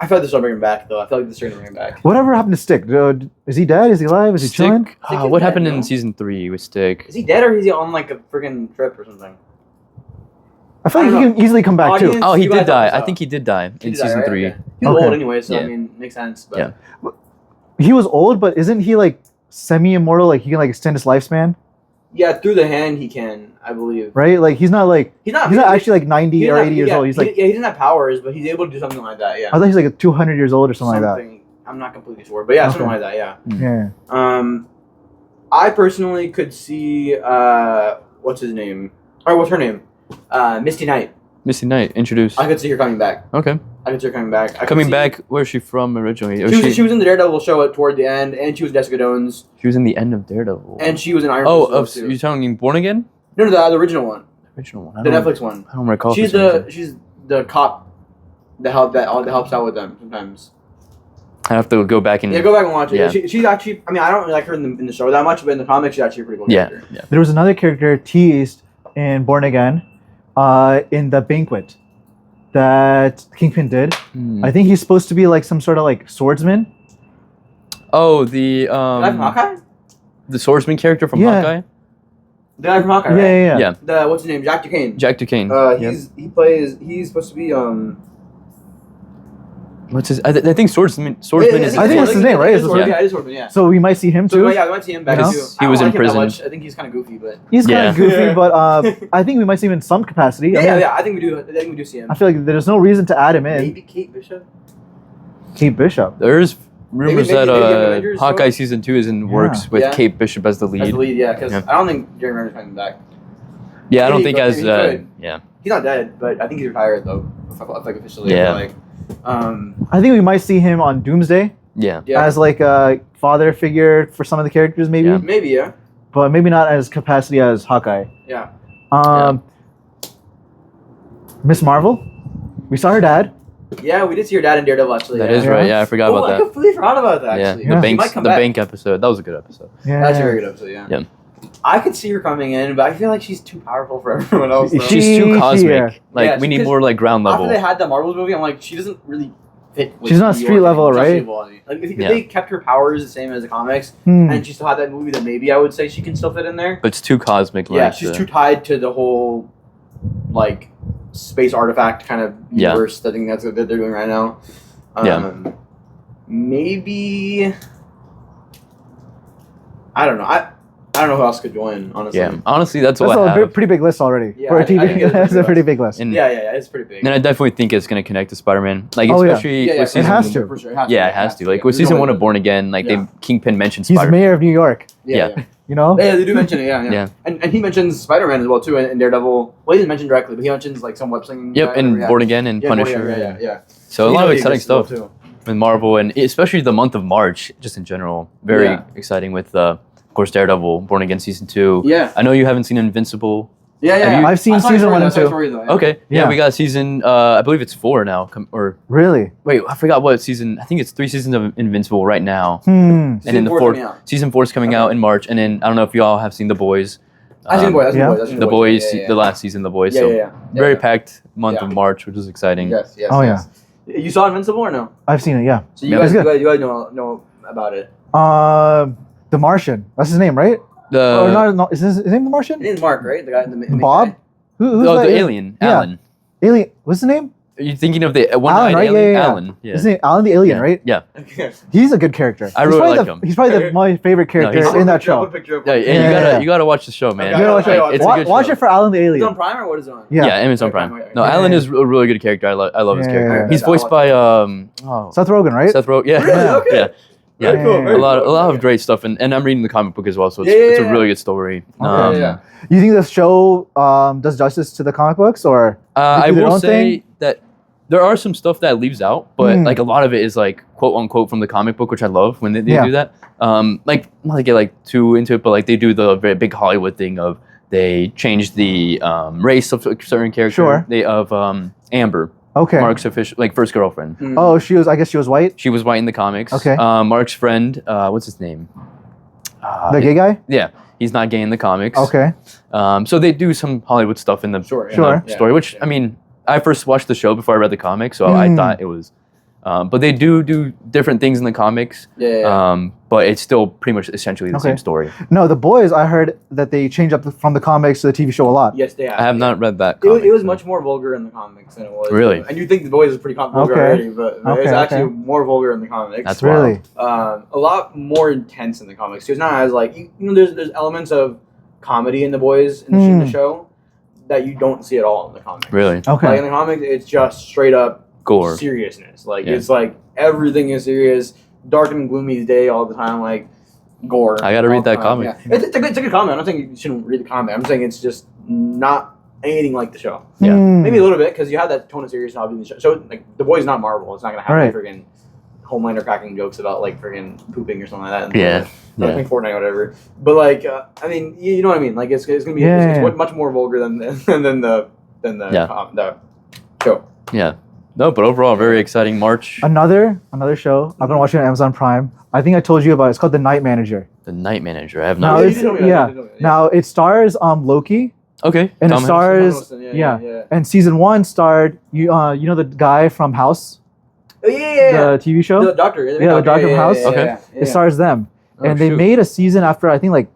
Speaker 1: I feel like they're still bringing him back though. I feel like they're going to bring him back.
Speaker 2: Whatever happened to Stick? Is he dead? Is he alive? Is he chilling?
Speaker 3: Stick.
Speaker 1: Stick is
Speaker 3: What
Speaker 1: dead,
Speaker 3: happened
Speaker 1: no?
Speaker 3: in season 3 with Stick?
Speaker 1: Is he dead or is he on like a freaking trip or something?
Speaker 2: I feel
Speaker 1: I
Speaker 2: like
Speaker 1: don't
Speaker 2: he can easily come back
Speaker 1: Oh,
Speaker 2: too.
Speaker 1: he-
Speaker 3: Oh, he
Speaker 1: You
Speaker 3: did
Speaker 1: guys
Speaker 3: die.
Speaker 1: thought
Speaker 3: I
Speaker 1: so.
Speaker 3: think he did die
Speaker 1: He
Speaker 3: in
Speaker 1: did die,
Speaker 3: season
Speaker 1: right?
Speaker 3: 3.
Speaker 1: Okay. He's
Speaker 2: Okay.
Speaker 1: old anyway, so
Speaker 3: Yeah.
Speaker 1: I mean, makes sense. But
Speaker 3: Yeah.
Speaker 2: He was old, but isn't he like semi-immortal? Like he can like extend his lifespan,
Speaker 1: yeah, through the hand he can, I believe.
Speaker 2: right? Like he's not like
Speaker 1: He's not.
Speaker 2: he's not actually like 90
Speaker 1: he's
Speaker 2: or
Speaker 1: not-
Speaker 2: 80 years
Speaker 1: yeah,
Speaker 2: old. He's like
Speaker 1: he doesn't have powers, but he's able to do something like that. Yeah.
Speaker 2: I thought he's like 200 years old or something like that.
Speaker 1: I'm not completely sure, but yeah,
Speaker 2: Okay.
Speaker 1: something like that. Yeah.
Speaker 2: Yeah.
Speaker 1: I personally could see what's his name or what's her name, Misty Knight.
Speaker 3: Misty Knight, introduced.
Speaker 1: I could see her coming back.
Speaker 3: Okay.
Speaker 1: I could see her coming back. I could
Speaker 3: Coming
Speaker 1: see-
Speaker 3: back, where's she from originally?
Speaker 1: She was in the Daredevil show toward the end, and she was Jessica Jones,
Speaker 3: She was in the end of Daredevil.
Speaker 1: and she was in Iron
Speaker 3: oh,
Speaker 1: Fist. too.
Speaker 3: you're telling me Born Again?
Speaker 1: No, the original one,
Speaker 3: Original one.
Speaker 1: the Netflix one.
Speaker 3: I don't recall.
Speaker 1: She's she's the cop that helps out with them sometimes.
Speaker 3: I have to go back and
Speaker 1: Yeah, go back and watch it.
Speaker 3: Yeah.
Speaker 1: She's actually. I mean, I don't really like her in the show that much, but in the comics, she's actually a pretty cool
Speaker 3: yeah,
Speaker 1: character.
Speaker 3: yeah.
Speaker 2: There was another character teased in Born Again, in the banquet that Kingpin did.
Speaker 3: Hmm.
Speaker 2: I think he's supposed to be like some sort of like swordsman.
Speaker 3: Oh, the
Speaker 1: The guy from Hawkeye.
Speaker 3: the swordsman character from
Speaker 2: Yeah.
Speaker 3: Hawkeye.
Speaker 1: The guy from Hawkeye.
Speaker 2: Yeah,
Speaker 1: Right?
Speaker 2: yeah, yeah.
Speaker 3: Yeah.
Speaker 1: The what's his name? Jack Duquesne.
Speaker 3: Jack Duquesne.
Speaker 1: He's supposed to be
Speaker 3: What's his? I think swordsman is.
Speaker 2: I think that's his name, right?
Speaker 1: It is Swordsman,
Speaker 3: Yeah.
Speaker 1: yeah, it is Swordsman, yeah.
Speaker 2: So we might see him too.
Speaker 1: So yeah, we might see him back
Speaker 2: You know?
Speaker 1: too.
Speaker 3: He
Speaker 1: I don't
Speaker 3: was in
Speaker 1: like him that
Speaker 3: prison.
Speaker 1: much. I think he's kind of goofy, but
Speaker 2: He's kind
Speaker 3: Yeah.
Speaker 2: of goofy,
Speaker 1: Yeah.
Speaker 2: but I think we might see him in some capacity. I mean,
Speaker 1: yeah, I think we do. I think we do see him.
Speaker 2: I feel like there's no reason to add him in.
Speaker 1: Maybe Kate Bishop.
Speaker 2: Kate Bishop.
Speaker 3: There's rumors
Speaker 1: maybe
Speaker 3: that
Speaker 1: Avengers,
Speaker 3: Hawkeye
Speaker 1: so?
Speaker 3: season 2 is in
Speaker 2: Yeah.
Speaker 3: works with
Speaker 1: Yeah.
Speaker 3: Kate Bishop as the
Speaker 1: As
Speaker 3: lead.
Speaker 1: the lead, yeah, because
Speaker 3: Yeah.
Speaker 1: I don't think Jeremy Renner's coming back.
Speaker 3: Yeah, I don't
Speaker 1: Maybe,
Speaker 3: think
Speaker 1: but
Speaker 3: as
Speaker 1: he could.
Speaker 3: yeah.
Speaker 1: He's not dead, but I think he's retired though. Like officially.
Speaker 3: Yeah.
Speaker 1: Like,
Speaker 2: I think we might see him on Doomsday
Speaker 3: Yeah.
Speaker 1: yeah.
Speaker 2: as like a father figure for some of the characters, maybe,
Speaker 3: Yeah.
Speaker 1: Maybe, yeah.
Speaker 2: but maybe not as capacity as Hawkeye.
Speaker 1: Yeah.
Speaker 2: Miss Marvel, we saw her dad.
Speaker 1: Yeah, we did see your dad in Daredevil actually.
Speaker 3: That
Speaker 1: yeah.
Speaker 3: is right. Yeah, I forgot
Speaker 1: Oh,
Speaker 3: about
Speaker 1: I
Speaker 3: that.
Speaker 1: completely forgot about that
Speaker 3: Yeah,
Speaker 1: actually.
Speaker 2: Yeah.
Speaker 3: the
Speaker 1: She might
Speaker 3: bank,
Speaker 1: come
Speaker 3: the
Speaker 1: back.
Speaker 3: bank episode. That was a good episode.
Speaker 2: Yeah,
Speaker 1: That's a very good episode, yeah.
Speaker 3: Yeah.
Speaker 1: I could see her coming in, but I feel like she's too powerful for everyone else. Though.
Speaker 2: She-
Speaker 3: She's too cosmic.
Speaker 2: yeah.
Speaker 3: Like
Speaker 1: Yeah,
Speaker 3: we need
Speaker 1: because
Speaker 3: more like ground level.
Speaker 1: After they had that Marvels movie, I'm like, she doesn't really fit. With
Speaker 2: She's not
Speaker 1: the
Speaker 2: street level, right?
Speaker 1: Like if they kept her powers the same as the comics, and she still had that movie, then maybe I would say she can still fit in there.
Speaker 3: But it's too cosmic.
Speaker 1: Yeah, she's too tied to the whole like space artifact kind of universe. I think that's what they're doing right now. Maybe I don't know. I don't know who else could join. Honestly,
Speaker 3: honestly, that's
Speaker 2: a
Speaker 3: I have.
Speaker 2: pretty big list already
Speaker 1: Yeah,
Speaker 2: for a TV. That's a pretty big list.
Speaker 3: And,
Speaker 1: it's pretty big.
Speaker 3: And I definitely think it's going to connect to Spider-Man. Like especially with season
Speaker 2: it has to.
Speaker 1: For sure.
Speaker 3: It has to. Like with season 1 of Born Again, like Kingpin mentioned
Speaker 2: He's
Speaker 3: Spider-Man.
Speaker 2: mayor of New York.
Speaker 3: Yeah.
Speaker 2: You know?
Speaker 1: Yeah, they do mention it. Yeah. And he mentions Spider-Man as well too in Daredevil. Well, he didn't mention directly, but he mentions like some web slinging.
Speaker 3: Yep, and Born Again and Punisher.
Speaker 1: Yeah.
Speaker 3: So a lot of exciting stuff with Marvel, and especially the month of March, just in general, very exciting with. Of course, Daredevil, Born Again season 2.
Speaker 1: Yeah.
Speaker 3: I know you haven't seen Invincible.
Speaker 1: Yeah.
Speaker 2: I've seen season 1 and 2.
Speaker 3: Okay. Yeah, we got season. I believe it's 4 now.
Speaker 2: Really?
Speaker 3: Wait, I forgot what season. I think it's 3 seasons of Invincible right now.
Speaker 2: And
Speaker 3: then the fourth season 4 is coming out in March, and then I don't know if y'all have seen The Boys.
Speaker 1: I've seen Boys.
Speaker 3: The Boys, the last season, The Boys. Very packed month of March, which is exciting.
Speaker 1: Yes.
Speaker 2: Oh yeah.
Speaker 1: You saw Invincible or no?
Speaker 2: I've seen it. Yeah.
Speaker 1: So you guys know about it.
Speaker 2: The Martian. That's his name, right? Is his name The Martian?
Speaker 1: It is Mark, right? The guy in the
Speaker 2: Bob? Who's
Speaker 3: the alien.
Speaker 2: Yeah.
Speaker 3: Alan.
Speaker 2: Alien. What's his name?
Speaker 3: Are you thinking of the one-eyed
Speaker 2: Alan, right?
Speaker 3: alien?
Speaker 2: Yeah.
Speaker 3: Alan. Yeah.
Speaker 2: His name Alan the alien, right?
Speaker 3: Yeah.
Speaker 2: He's a good character.
Speaker 3: I really like him.
Speaker 2: He's probably my favorite character in that show.
Speaker 3: Yeah, you gotta watch the show, man.
Speaker 1: You gotta watch it.
Speaker 3: It's a good
Speaker 2: watch
Speaker 3: show.
Speaker 2: it for Alan the alien.
Speaker 1: Is it on Prime or what is it on?
Speaker 3: Yeah, Amazon Prime. No, Alan is a really good character. I love his character.
Speaker 2: Yeah.
Speaker 3: He's voiced by
Speaker 2: Seth Rogen, right?
Speaker 3: Seth Rogen. Yeah.
Speaker 1: Really? Okay.
Speaker 3: Yeah.
Speaker 1: Very cool.
Speaker 3: A lot of great stuff, and I'm reading the comic book as well, so it's a really good story.
Speaker 2: You think the show does justice to the comic books, or
Speaker 3: I will say that there are some stuff that leaves out, but like a lot of it is like quote unquote from the comic book, which I love when they do that. Like not to get like too into it, but like they do the very big Hollywood thing of they change the race of a certain character.
Speaker 2: Sure.
Speaker 3: Of Amber.
Speaker 2: Okay.
Speaker 3: Mark's first girlfriend.
Speaker 2: Oh, I guess she was white?
Speaker 3: She was white in the comics.
Speaker 2: Okay.
Speaker 3: Mark's friend, what's his name?
Speaker 2: The gay guy?
Speaker 3: Yeah. He's not gay in the comics.
Speaker 2: Okay.
Speaker 3: So they do some Hollywood stuff in the story, which, I mean, I first watched the show before I read the comics, so I thought it was... but they do different things in the comics. But it's still pretty much essentially the same story.
Speaker 2: No, The Boys, I heard that they changed up from the comics to the TV show a lot.
Speaker 1: Yes, they have.
Speaker 3: I have not read that
Speaker 1: comic. It was much more vulgar in the comics than it was.
Speaker 3: Really?
Speaker 1: And you think The Boys is pretty vulgar already, but it's actually more vulgar in the comics.
Speaker 3: That's
Speaker 2: really
Speaker 1: a lot more intense in the comics. So it's not as like there's elements of comedy in The Boys in the show that you don't see at all in the comics.
Speaker 3: Really?
Speaker 2: Okay.
Speaker 1: Like in the comics, it's just straight up
Speaker 3: gore,
Speaker 1: seriousness. Like it's like everything is serious, dark and gloomy day all the time. Like gore.
Speaker 3: I gotta read that comic.
Speaker 1: Yeah. It's a good comic. I'm not saying you shouldn't read the comic. I'm saying it's just not anything like the show.
Speaker 3: Yeah.
Speaker 1: Maybe a little bit because you have that tone of seriousness in the show. So like The Boys not Marvel. It's not gonna have friggin' Homelander cracking jokes about like friggin' pooping or something like that. Like Fortnite or whatever. But like I mean you know what I mean. Like it's gonna be it's much more vulgar than the show.
Speaker 3: Yeah. No, but overall, very exciting March.
Speaker 2: Another show I've been watching on Amazon Prime. I think I told you about it. It's called The Night Manager.
Speaker 3: The Night Manager. I have not.
Speaker 2: Now it stars Loki.
Speaker 3: Okay.
Speaker 2: And it stars and season 1 starred you know the guy from House.
Speaker 1: Oh, yeah.
Speaker 2: The TV show.
Speaker 1: The Doctor.
Speaker 2: The Doctor from House.
Speaker 3: Okay.
Speaker 2: It stars them. And they made a season after I think like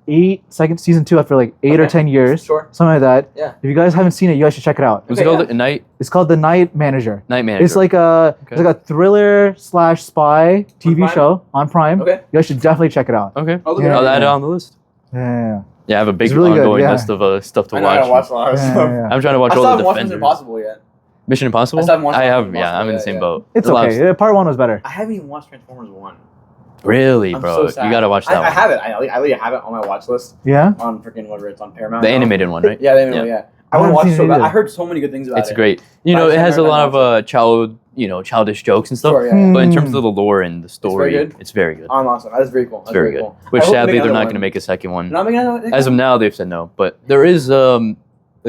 Speaker 2: season 2 after like 8 or 10 years.
Speaker 1: Sure.
Speaker 2: Something like that.
Speaker 1: Yeah.
Speaker 2: If you guys haven't seen it, you guys should check it out.
Speaker 3: Was it called Night?
Speaker 2: It's called The Night Manager.
Speaker 3: Night Manager.
Speaker 2: It's like a thriller / spy TV show on Prime.
Speaker 1: Okay.
Speaker 2: You guys should definitely check it out.
Speaker 3: Okay. I'll add it on the list.
Speaker 2: Yeah.
Speaker 3: Yeah, I have a big
Speaker 2: really
Speaker 3: ongoing list of stuff to watch.
Speaker 1: I watch a lot of stuff.
Speaker 3: I'm trying to watch all the Defenders.
Speaker 1: Mission Impossible yet.
Speaker 3: Mission Impossible?
Speaker 1: I
Speaker 3: have. Yeah, I'm in the same boat.
Speaker 2: It's okay. Part 1 was better.
Speaker 1: I haven't even watched Transformers 1.
Speaker 3: Really, bro?
Speaker 1: So
Speaker 3: you gotta watch that one.
Speaker 1: I have it. I have it on my watch list.
Speaker 2: Yeah.
Speaker 1: On freaking whatever it's on Paramount.
Speaker 3: The animated one, right?
Speaker 1: Yeah, the animated one. Yeah. I want to watch it so bad. I heard so many good things about it.
Speaker 3: It's great. You know, it has a lot of childish jokes and stuff.
Speaker 1: Sure, yeah.
Speaker 3: But in terms of the lore and the story, it's very good.
Speaker 1: Awesome. That's very cool.
Speaker 3: It's very good. Which sadly they're not going to make a second one.
Speaker 1: Not making another one?
Speaker 3: As of now, they've said no. But there is the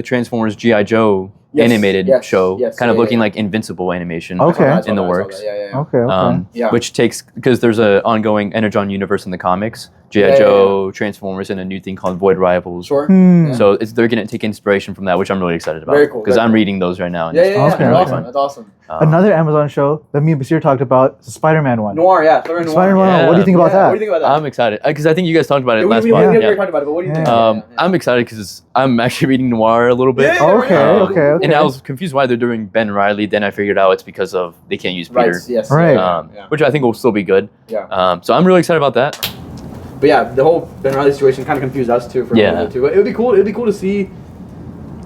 Speaker 3: Transformers G.I. Joe animated show, kind of looking like Invincible animation in the works.
Speaker 2: Okay.
Speaker 3: Which takes, because there's an ongoing Energon universe in the comics. G.I.
Speaker 1: Yeah,
Speaker 3: Joe, Transformers, and a new thing called Void Rivals.
Speaker 1: Sure.
Speaker 2: Hmm.
Speaker 3: So they're gonna take inspiration from that, which I'm really excited about.
Speaker 1: Very cool,
Speaker 3: Because
Speaker 1: very
Speaker 3: I'm
Speaker 1: cool.
Speaker 3: reading those right now. And
Speaker 1: Yeah,
Speaker 3: it's
Speaker 1: yeah, yeah.
Speaker 2: Okay,
Speaker 3: been
Speaker 1: That's
Speaker 3: really
Speaker 2: okay.
Speaker 1: awesome.
Speaker 3: fun.
Speaker 1: That's awesome.
Speaker 2: Another Amazon show that me and Basir talked about is Spider-Man one.
Speaker 1: Noir, yeah. Spider-Man Noir.
Speaker 2: Spider-Man.
Speaker 3: Yeah.
Speaker 2: What do you think about
Speaker 1: Yeah,
Speaker 2: that?
Speaker 1: What do you think about that?
Speaker 3: I'm excited because I think you guys talked about it
Speaker 1: Yeah,
Speaker 3: last
Speaker 1: we
Speaker 3: month.
Speaker 1: already
Speaker 3: Yeah.
Speaker 1: talked about it, but what do you think?
Speaker 2: Yeah.
Speaker 3: I'm excited because I'm actually reading Noir a little bit.
Speaker 1: Yeah, yeah,
Speaker 2: Okay,
Speaker 1: yeah.
Speaker 2: okay.
Speaker 3: And I was confused why they're doing Ben Riley. Then I figured out it's because of they can't use Peter,
Speaker 1: Right. Yes.
Speaker 2: Right.
Speaker 1: Yeah.
Speaker 3: which I think will still be good.
Speaker 1: Yeah.
Speaker 3: So I'm really excited about that.
Speaker 1: But yeah, the whole Ben Riley situation kind of confused us too for a
Speaker 3: Yeah.
Speaker 1: little bit too. But it would be cool. It would be cool to see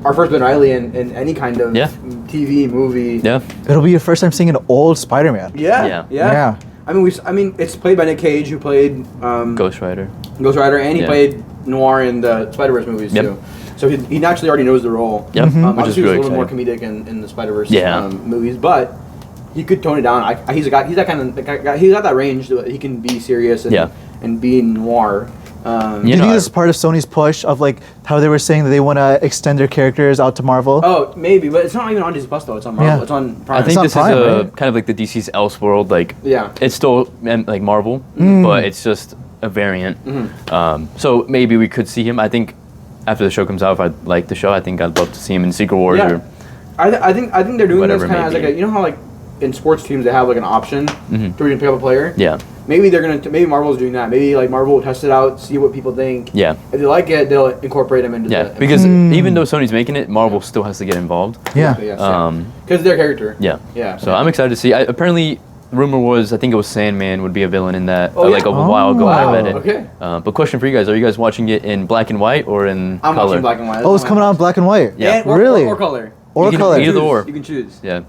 Speaker 1: our first Ben Riley in any kind of
Speaker 3: Yeah.
Speaker 1: TV movie.
Speaker 3: Yeah,
Speaker 2: It'll be your first time seeing an old Spider-Man.
Speaker 1: Yeah.
Speaker 3: Yeah.
Speaker 1: I mean, it's played by Nick Cage, who played
Speaker 3: Ghost Rider.
Speaker 1: Ghost Rider, and he
Speaker 3: Yeah.
Speaker 1: played Noir in the Spider-Verse movies
Speaker 3: Yep.
Speaker 1: too. So he naturally already knows the role.
Speaker 3: Yep,
Speaker 2: Mhm.
Speaker 3: which is
Speaker 1: Obviously,
Speaker 3: really
Speaker 1: he's a little more
Speaker 3: exciting.
Speaker 1: comedic in the Spider-Verse
Speaker 3: Yeah.
Speaker 1: movies, but he could tone it down. He's a guy. He's that kind of guy. He's got that range that he can be serious and
Speaker 3: Yeah.
Speaker 1: and be noir.
Speaker 3: You
Speaker 2: Do you
Speaker 3: know,
Speaker 2: think this is part of Sony's push of like how they were saying that they want to extend their characters out to Marvel?
Speaker 1: Oh, maybe, but it's not even on Disney Plus though. It's on Marvel.
Speaker 2: Yeah.
Speaker 1: It's on Prime.
Speaker 3: I think
Speaker 2: on
Speaker 3: this
Speaker 2: Prime,
Speaker 3: is
Speaker 2: right?
Speaker 3: kind of like the DC's Elseworld. Like,
Speaker 1: Yeah.
Speaker 3: it's still like Marvel,
Speaker 2: Mm.
Speaker 3: but it's just a variant. So maybe we could see him. I think after the show comes out, if I like the show, I think I'd love to see him in Secret Wars.
Speaker 1: Yeah.
Speaker 3: Or,
Speaker 1: I think they're doing this
Speaker 3: Whatever it
Speaker 1: kind of
Speaker 3: may
Speaker 1: as like
Speaker 3: be.
Speaker 1: a, you know how like in sports teams they have like an option
Speaker 3: Mhm.
Speaker 1: to where you can pick up a player.
Speaker 3: yeah,
Speaker 1: Maybe they're gonna. Maybe Marvel's doing that. Maybe like Marvel will test it out, see what people think.
Speaker 3: yeah,
Speaker 1: If they like it, they'll incorporate them into
Speaker 3: yeah.
Speaker 1: the.
Speaker 3: Because
Speaker 2: Hmm.
Speaker 3: even though Sony's making it, Marvel still has to get involved.
Speaker 2: Yeah.
Speaker 1: Because their character.
Speaker 3: Yeah.
Speaker 1: Yeah.
Speaker 3: So I'm excited to see. Apparently, rumor was I think it was Sandman would be a villain in that.
Speaker 1: Oh,
Speaker 3: Like
Speaker 1: yeah?
Speaker 3: a while ago,
Speaker 2: Wow,
Speaker 3: I read it.
Speaker 1: okay.
Speaker 3: But question for you guys: are you guys watching it in black and white or in
Speaker 1: I'm
Speaker 3: color?
Speaker 1: watching black and white.
Speaker 2: Oh, it's coming out in black and white.
Speaker 3: Yeah.
Speaker 1: Or,
Speaker 2: Really?
Speaker 1: Or color.
Speaker 2: Or
Speaker 3: You can
Speaker 2: color.
Speaker 3: either or.
Speaker 1: You can choose.
Speaker 3: Yeah.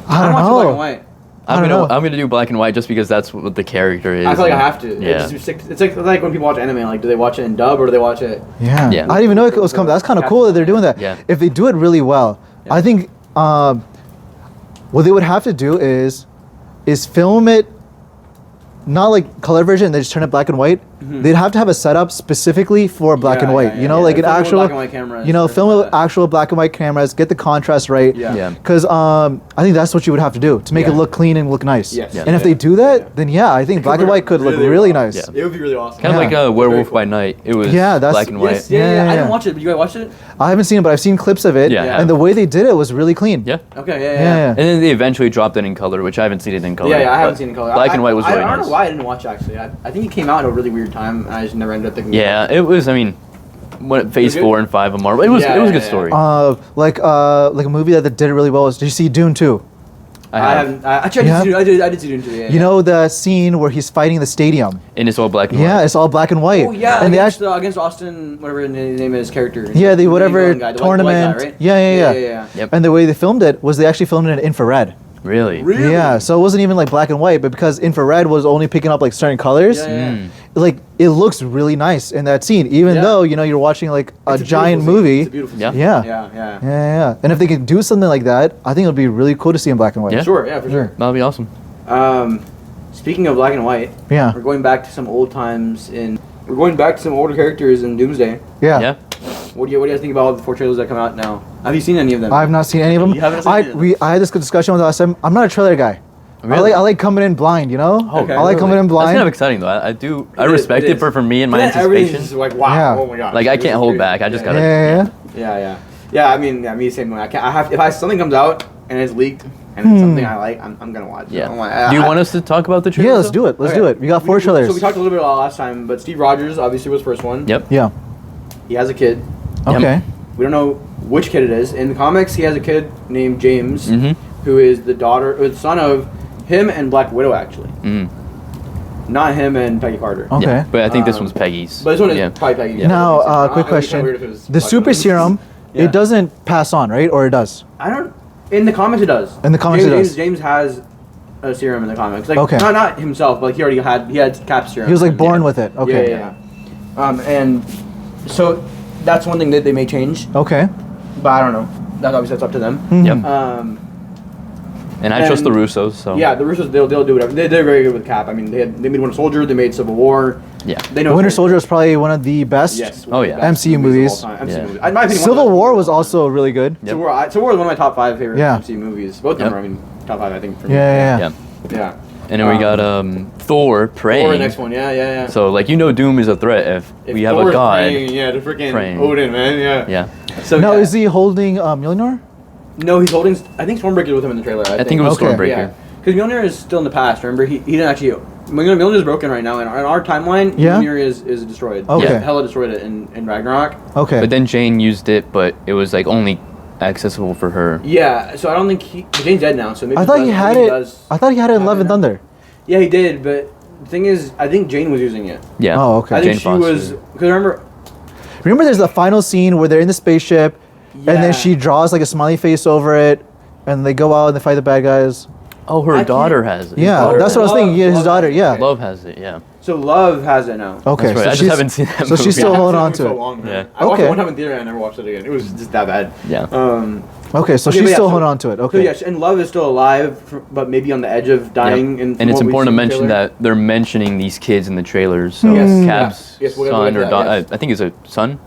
Speaker 2: I don't
Speaker 1: I'm watching
Speaker 2: know.
Speaker 1: black and white.
Speaker 2: I don't know.
Speaker 3: I'm gonna do black and white just because that's what the character is.
Speaker 1: I feel like I
Speaker 3: and-
Speaker 1: have to.
Speaker 3: Yeah.
Speaker 1: It's like when people watch anime. Like, do they watch it in dub or do they watch it?
Speaker 2: Yeah.
Speaker 3: Yeah.
Speaker 2: I didn't even know it was coming. That's kind of cool that they're doing that.
Speaker 3: Yeah.
Speaker 2: If they do it really well,
Speaker 1: Yeah.
Speaker 2: I think what they would have to do is film it not like color version. They just turn it black and white. They'd have to have a setup specifically for black
Speaker 1: Yeah,
Speaker 2: and white.
Speaker 1: yeah,
Speaker 2: you know,
Speaker 1: yeah.
Speaker 2: like an
Speaker 1: Film it with
Speaker 2: actual,
Speaker 1: black and white cameras
Speaker 2: you know,
Speaker 1: or
Speaker 2: film it
Speaker 1: something
Speaker 2: with
Speaker 1: like that.
Speaker 2: actual black and white cameras. Get the contrast right.
Speaker 1: Yeah.
Speaker 3: Yeah.
Speaker 2: Because I think that's what you would have to do to make it
Speaker 1: Yeah.
Speaker 2: look clean and look nice.
Speaker 1: Yes.
Speaker 2: And if they do that, then yeah, I think black and white could look really nice.
Speaker 3: Yeah.
Speaker 1: It would be really awesome.
Speaker 3: Kind of
Speaker 2: Yeah.
Speaker 3: like a Werewolf by Night. It was
Speaker 2: Yeah, that's-
Speaker 3: black and white.
Speaker 1: Yes, yeah.
Speaker 2: Yeah,
Speaker 1: I
Speaker 2: yeah.
Speaker 1: didn't watch it, but you guys watched it?
Speaker 2: I haven't seen it, but I've seen clips of it.
Speaker 3: Yeah, I have.
Speaker 2: And the way they did it was really clean.
Speaker 3: Yeah.
Speaker 1: Okay,
Speaker 2: Yeah.
Speaker 1: yeah.
Speaker 3: And then they eventually dropped it in color, which I haven't seen it in color.
Speaker 1: Yeah, I haven't
Speaker 3: but
Speaker 1: seen it in color.
Speaker 3: Black and white was
Speaker 1: I
Speaker 3: really
Speaker 1: don't
Speaker 3: nice.
Speaker 1: know why I didn't watch it, actually. I think it came out at a really weird time, and I just never ended up thinking.
Speaker 3: Yeah, it was. I mean, what Phase
Speaker 1: good?
Speaker 3: 4 and 5 of Marvel. It was.
Speaker 1: Yeah,
Speaker 3: it was a
Speaker 1: yeah,
Speaker 3: good
Speaker 1: yeah.
Speaker 3: story.
Speaker 2: Like a movie that did it really well was, did you see Dune 2?
Speaker 1: I haven't. Actually,
Speaker 2: Yeah.
Speaker 1: I did see Dune 2. Yeah.
Speaker 2: You know the scene where he's fighting the stadium?
Speaker 3: And it's all black and
Speaker 2: Yeah,
Speaker 3: white.
Speaker 2: it's all black and white.
Speaker 1: Oh yeah,
Speaker 2: And they
Speaker 1: against,
Speaker 2: actually,
Speaker 1: against Austin, whatever his name is, character.
Speaker 2: yeah, the
Speaker 1: main
Speaker 2: whatever
Speaker 1: villain guy, the white
Speaker 2: tournament.
Speaker 1: guy, right?
Speaker 2: Yeah.
Speaker 3: Yep.
Speaker 2: And the way they filmed it was they actually filmed it in infrared.
Speaker 3: Really?
Speaker 1: Really?
Speaker 2: Yeah, so it wasn't even like black and white, but because infrared was only picking up like certain colors,
Speaker 1: Yeah, yeah.
Speaker 3: Mm.
Speaker 2: like it looks really nice in that scene, even
Speaker 1: Yeah.
Speaker 2: though you know you're watching like a
Speaker 1: It's
Speaker 2: giant
Speaker 1: beautiful scene.
Speaker 2: movie.
Speaker 1: It's a beautiful
Speaker 3: Yeah.
Speaker 1: scene.
Speaker 2: Yeah.
Speaker 1: Yeah.
Speaker 2: And if they could do something like that, I think it would be really cool to see in black and white.
Speaker 3: Yeah.
Speaker 1: Sure. Yeah, for sure.
Speaker 3: That'll be awesome.
Speaker 1: Speaking of black and white,
Speaker 2: Yeah.
Speaker 1: we're going back to some old times in. We're going back to some older characters in Doomsday.
Speaker 2: Yeah.
Speaker 3: Yeah.
Speaker 1: What do you guys think about all the 4 trailers that come out now? Have you seen any of them?
Speaker 2: I've not seen any of them.
Speaker 1: You haven't seen any of them?
Speaker 2: I had this good discussion with last time. I'm not a trailer guy.
Speaker 3: Really?
Speaker 2: I like coming in blind, you know?
Speaker 3: Oh,
Speaker 1: Okay.
Speaker 2: I like coming in
Speaker 3: That's
Speaker 2: blind.
Speaker 3: kind of exciting though. I do. I
Speaker 1: It is,
Speaker 3: respect
Speaker 1: it
Speaker 3: it
Speaker 1: is.
Speaker 3: for me and my
Speaker 1: But then everything's
Speaker 3: anticipation.
Speaker 1: just like wow,
Speaker 2: Yeah.
Speaker 1: oh my god.
Speaker 3: Like, I
Speaker 1: This
Speaker 3: can't
Speaker 1: is
Speaker 3: hold
Speaker 1: crazy.
Speaker 3: back. I just
Speaker 1: Yeah.
Speaker 3: gotta-
Speaker 2: Yeah.
Speaker 1: Yeah. I mean, me same way. I can't. I have. If something comes out and it's leaked and it's something I like, I'm gonna watch. it.
Speaker 3: Yeah.
Speaker 1: I'm like,
Speaker 3: Do you want us to talk about the trailer?
Speaker 2: Yeah, let's do it. Let's do it. We got 4 trailers.
Speaker 1: So we talked a little bit about it last time, but Steve Rogers obviously was the first one.
Speaker 3: Yep.
Speaker 2: Yeah.
Speaker 1: He has a kid.
Speaker 3: Yep.
Speaker 2: Okay.
Speaker 1: We don't know which kid it is. In the comics, he has a kid named James,
Speaker 3: Mhm.
Speaker 1: who is the son of him and Black Widow, actually.
Speaker 3: Mm.
Speaker 1: Not him and Peggy Carter.
Speaker 2: Okay.
Speaker 3: Yeah. But I think this
Speaker 1: Um,
Speaker 3: one's Peggy's.
Speaker 1: But this one is
Speaker 3: Yeah.
Speaker 1: probably Peggy.
Speaker 3: Yeah.
Speaker 2: Now,
Speaker 1: It would be
Speaker 2: quick
Speaker 1: kinda
Speaker 2: question.
Speaker 1: weird if it was
Speaker 2: The
Speaker 1: Black
Speaker 2: super
Speaker 1: Widow.
Speaker 2: serum,
Speaker 1: Yeah.
Speaker 2: it doesn't pass on, right? Or it does?
Speaker 1: I don't. In the comics, it does.
Speaker 2: In the comics, it does.
Speaker 1: James has a serum in the comics. Like,
Speaker 2: Okay.
Speaker 1: Not himself, but he had Cap serum.
Speaker 2: He was like born
Speaker 3: Yeah.
Speaker 2: with it. Okay.
Speaker 1: Yeah. And so that's one thing that they may change,
Speaker 2: Okay.
Speaker 1: but I don't know. That obviously that's up to them.
Speaker 2: Mhm.
Speaker 3: Yep. And I trust the
Speaker 1: and-
Speaker 3: Russos. So
Speaker 1: Yeah, the Russos they'll do whatever. They're very good with Cap. I mean, they made Winter Soldier, they made Civil War.
Speaker 3: Yeah.
Speaker 1: They know
Speaker 2: Winter Soldier is probably one of the best.
Speaker 1: Yes.
Speaker 3: Oh,
Speaker 1: one of
Speaker 3: yeah.
Speaker 1: the best
Speaker 2: MCU movies.
Speaker 1: of all time. MCU
Speaker 3: Yeah.
Speaker 1: movies. In my opinion, one
Speaker 2: Civil
Speaker 1: of the
Speaker 2: War
Speaker 1: best
Speaker 2: was
Speaker 1: movies
Speaker 2: also really good.
Speaker 3: Yep.
Speaker 1: Civil War is one of my top 5 favorite
Speaker 2: Yeah.
Speaker 1: MCU movies. Both of them
Speaker 3: Yep.
Speaker 1: are, I mean, top 5, I think, for
Speaker 2: Yeah,
Speaker 1: me.
Speaker 2: yeah, yeah.
Speaker 3: Yeah. And then we got Thor praying.
Speaker 1: Or the next one, yeah.
Speaker 3: So like Doom is a threat if we have
Speaker 1: Thor
Speaker 3: a
Speaker 1: is
Speaker 3: god.
Speaker 1: praying, yeah, to freaking
Speaker 3: praying.
Speaker 1: Odin, man, yeah.
Speaker 3: Yeah.
Speaker 1: So
Speaker 2: Now,
Speaker 1: yeah.
Speaker 2: is he holding Mjolnir?
Speaker 1: No, he's holding. I think Stormbreaker was with him in the trailer.
Speaker 3: I think it was
Speaker 2: Okay.
Speaker 3: Stormbreaker.
Speaker 1: Yeah, because Mjolnir is still in the past. Remember, he didn't actually. Mjolnir is broken right now. In our timeline,
Speaker 2: Yeah?
Speaker 1: Mjolnir is destroyed.
Speaker 2: Okay.
Speaker 1: Yeah, Hela destroyed it in Ragnarok.
Speaker 2: Okay.
Speaker 3: But then Jane used it, but it was like only accessible for her.
Speaker 1: Yeah, so I don't think Jane's dead now. So maybe
Speaker 2: I thought he
Speaker 1: does-
Speaker 2: had
Speaker 1: maybe
Speaker 2: it.
Speaker 1: does
Speaker 2: I thought he had it in
Speaker 1: have
Speaker 2: Love and
Speaker 1: now.
Speaker 2: Thunder.
Speaker 1: Yeah, he did. But the thing is, I think Jane was using it.
Speaker 3: Yeah.
Speaker 2: Oh, okay.
Speaker 1: I think
Speaker 3: Jane
Speaker 1: she
Speaker 3: Foster.
Speaker 1: was because remember.
Speaker 2: Remember, there's the final scene where they're in the spaceship, and
Speaker 1: Yeah.
Speaker 2: then she draws like a smiley face over it, and they go out and they fight the bad guys.
Speaker 3: Oh, her
Speaker 1: I can't-
Speaker 3: daughter has it. His
Speaker 2: Yeah,
Speaker 3: daughter
Speaker 2: that's what I was
Speaker 3: has it.
Speaker 2: thinking. Yeah, his
Speaker 1: Love
Speaker 2: daughter.
Speaker 1: has it.
Speaker 2: Yeah.
Speaker 1: Okay.
Speaker 3: Love has it. Yeah.
Speaker 1: So Love has it now.
Speaker 2: Okay.
Speaker 3: That's right. I just
Speaker 2: she's-
Speaker 3: haven't seen that
Speaker 2: So she's
Speaker 3: movie.
Speaker 2: still
Speaker 1: Yeah, I
Speaker 2: holding
Speaker 1: haven't
Speaker 2: on
Speaker 1: seen
Speaker 2: to
Speaker 1: it
Speaker 2: it.
Speaker 1: so long, man.
Speaker 3: Yeah.
Speaker 1: I watched
Speaker 2: Okay.
Speaker 1: it one time in theater and I never watched it again. It was just that bad.
Speaker 3: Yeah.
Speaker 2: Okay, so
Speaker 1: Okay,
Speaker 2: she's
Speaker 1: but yeah,
Speaker 2: still
Speaker 1: so-
Speaker 2: holding on to it.
Speaker 1: So
Speaker 2: Okay.
Speaker 1: yeah, and Love is still alive, but maybe on the edge of dying.
Speaker 3: Yep. And it's important to mention that they're mentioning these kids in the trailers. So
Speaker 1: Yes.
Speaker 3: Cab's
Speaker 1: Yeah. Yes, we'll get
Speaker 3: son
Speaker 1: to
Speaker 3: or
Speaker 1: that,
Speaker 3: daughter.
Speaker 1: yes.
Speaker 3: I think it's a son.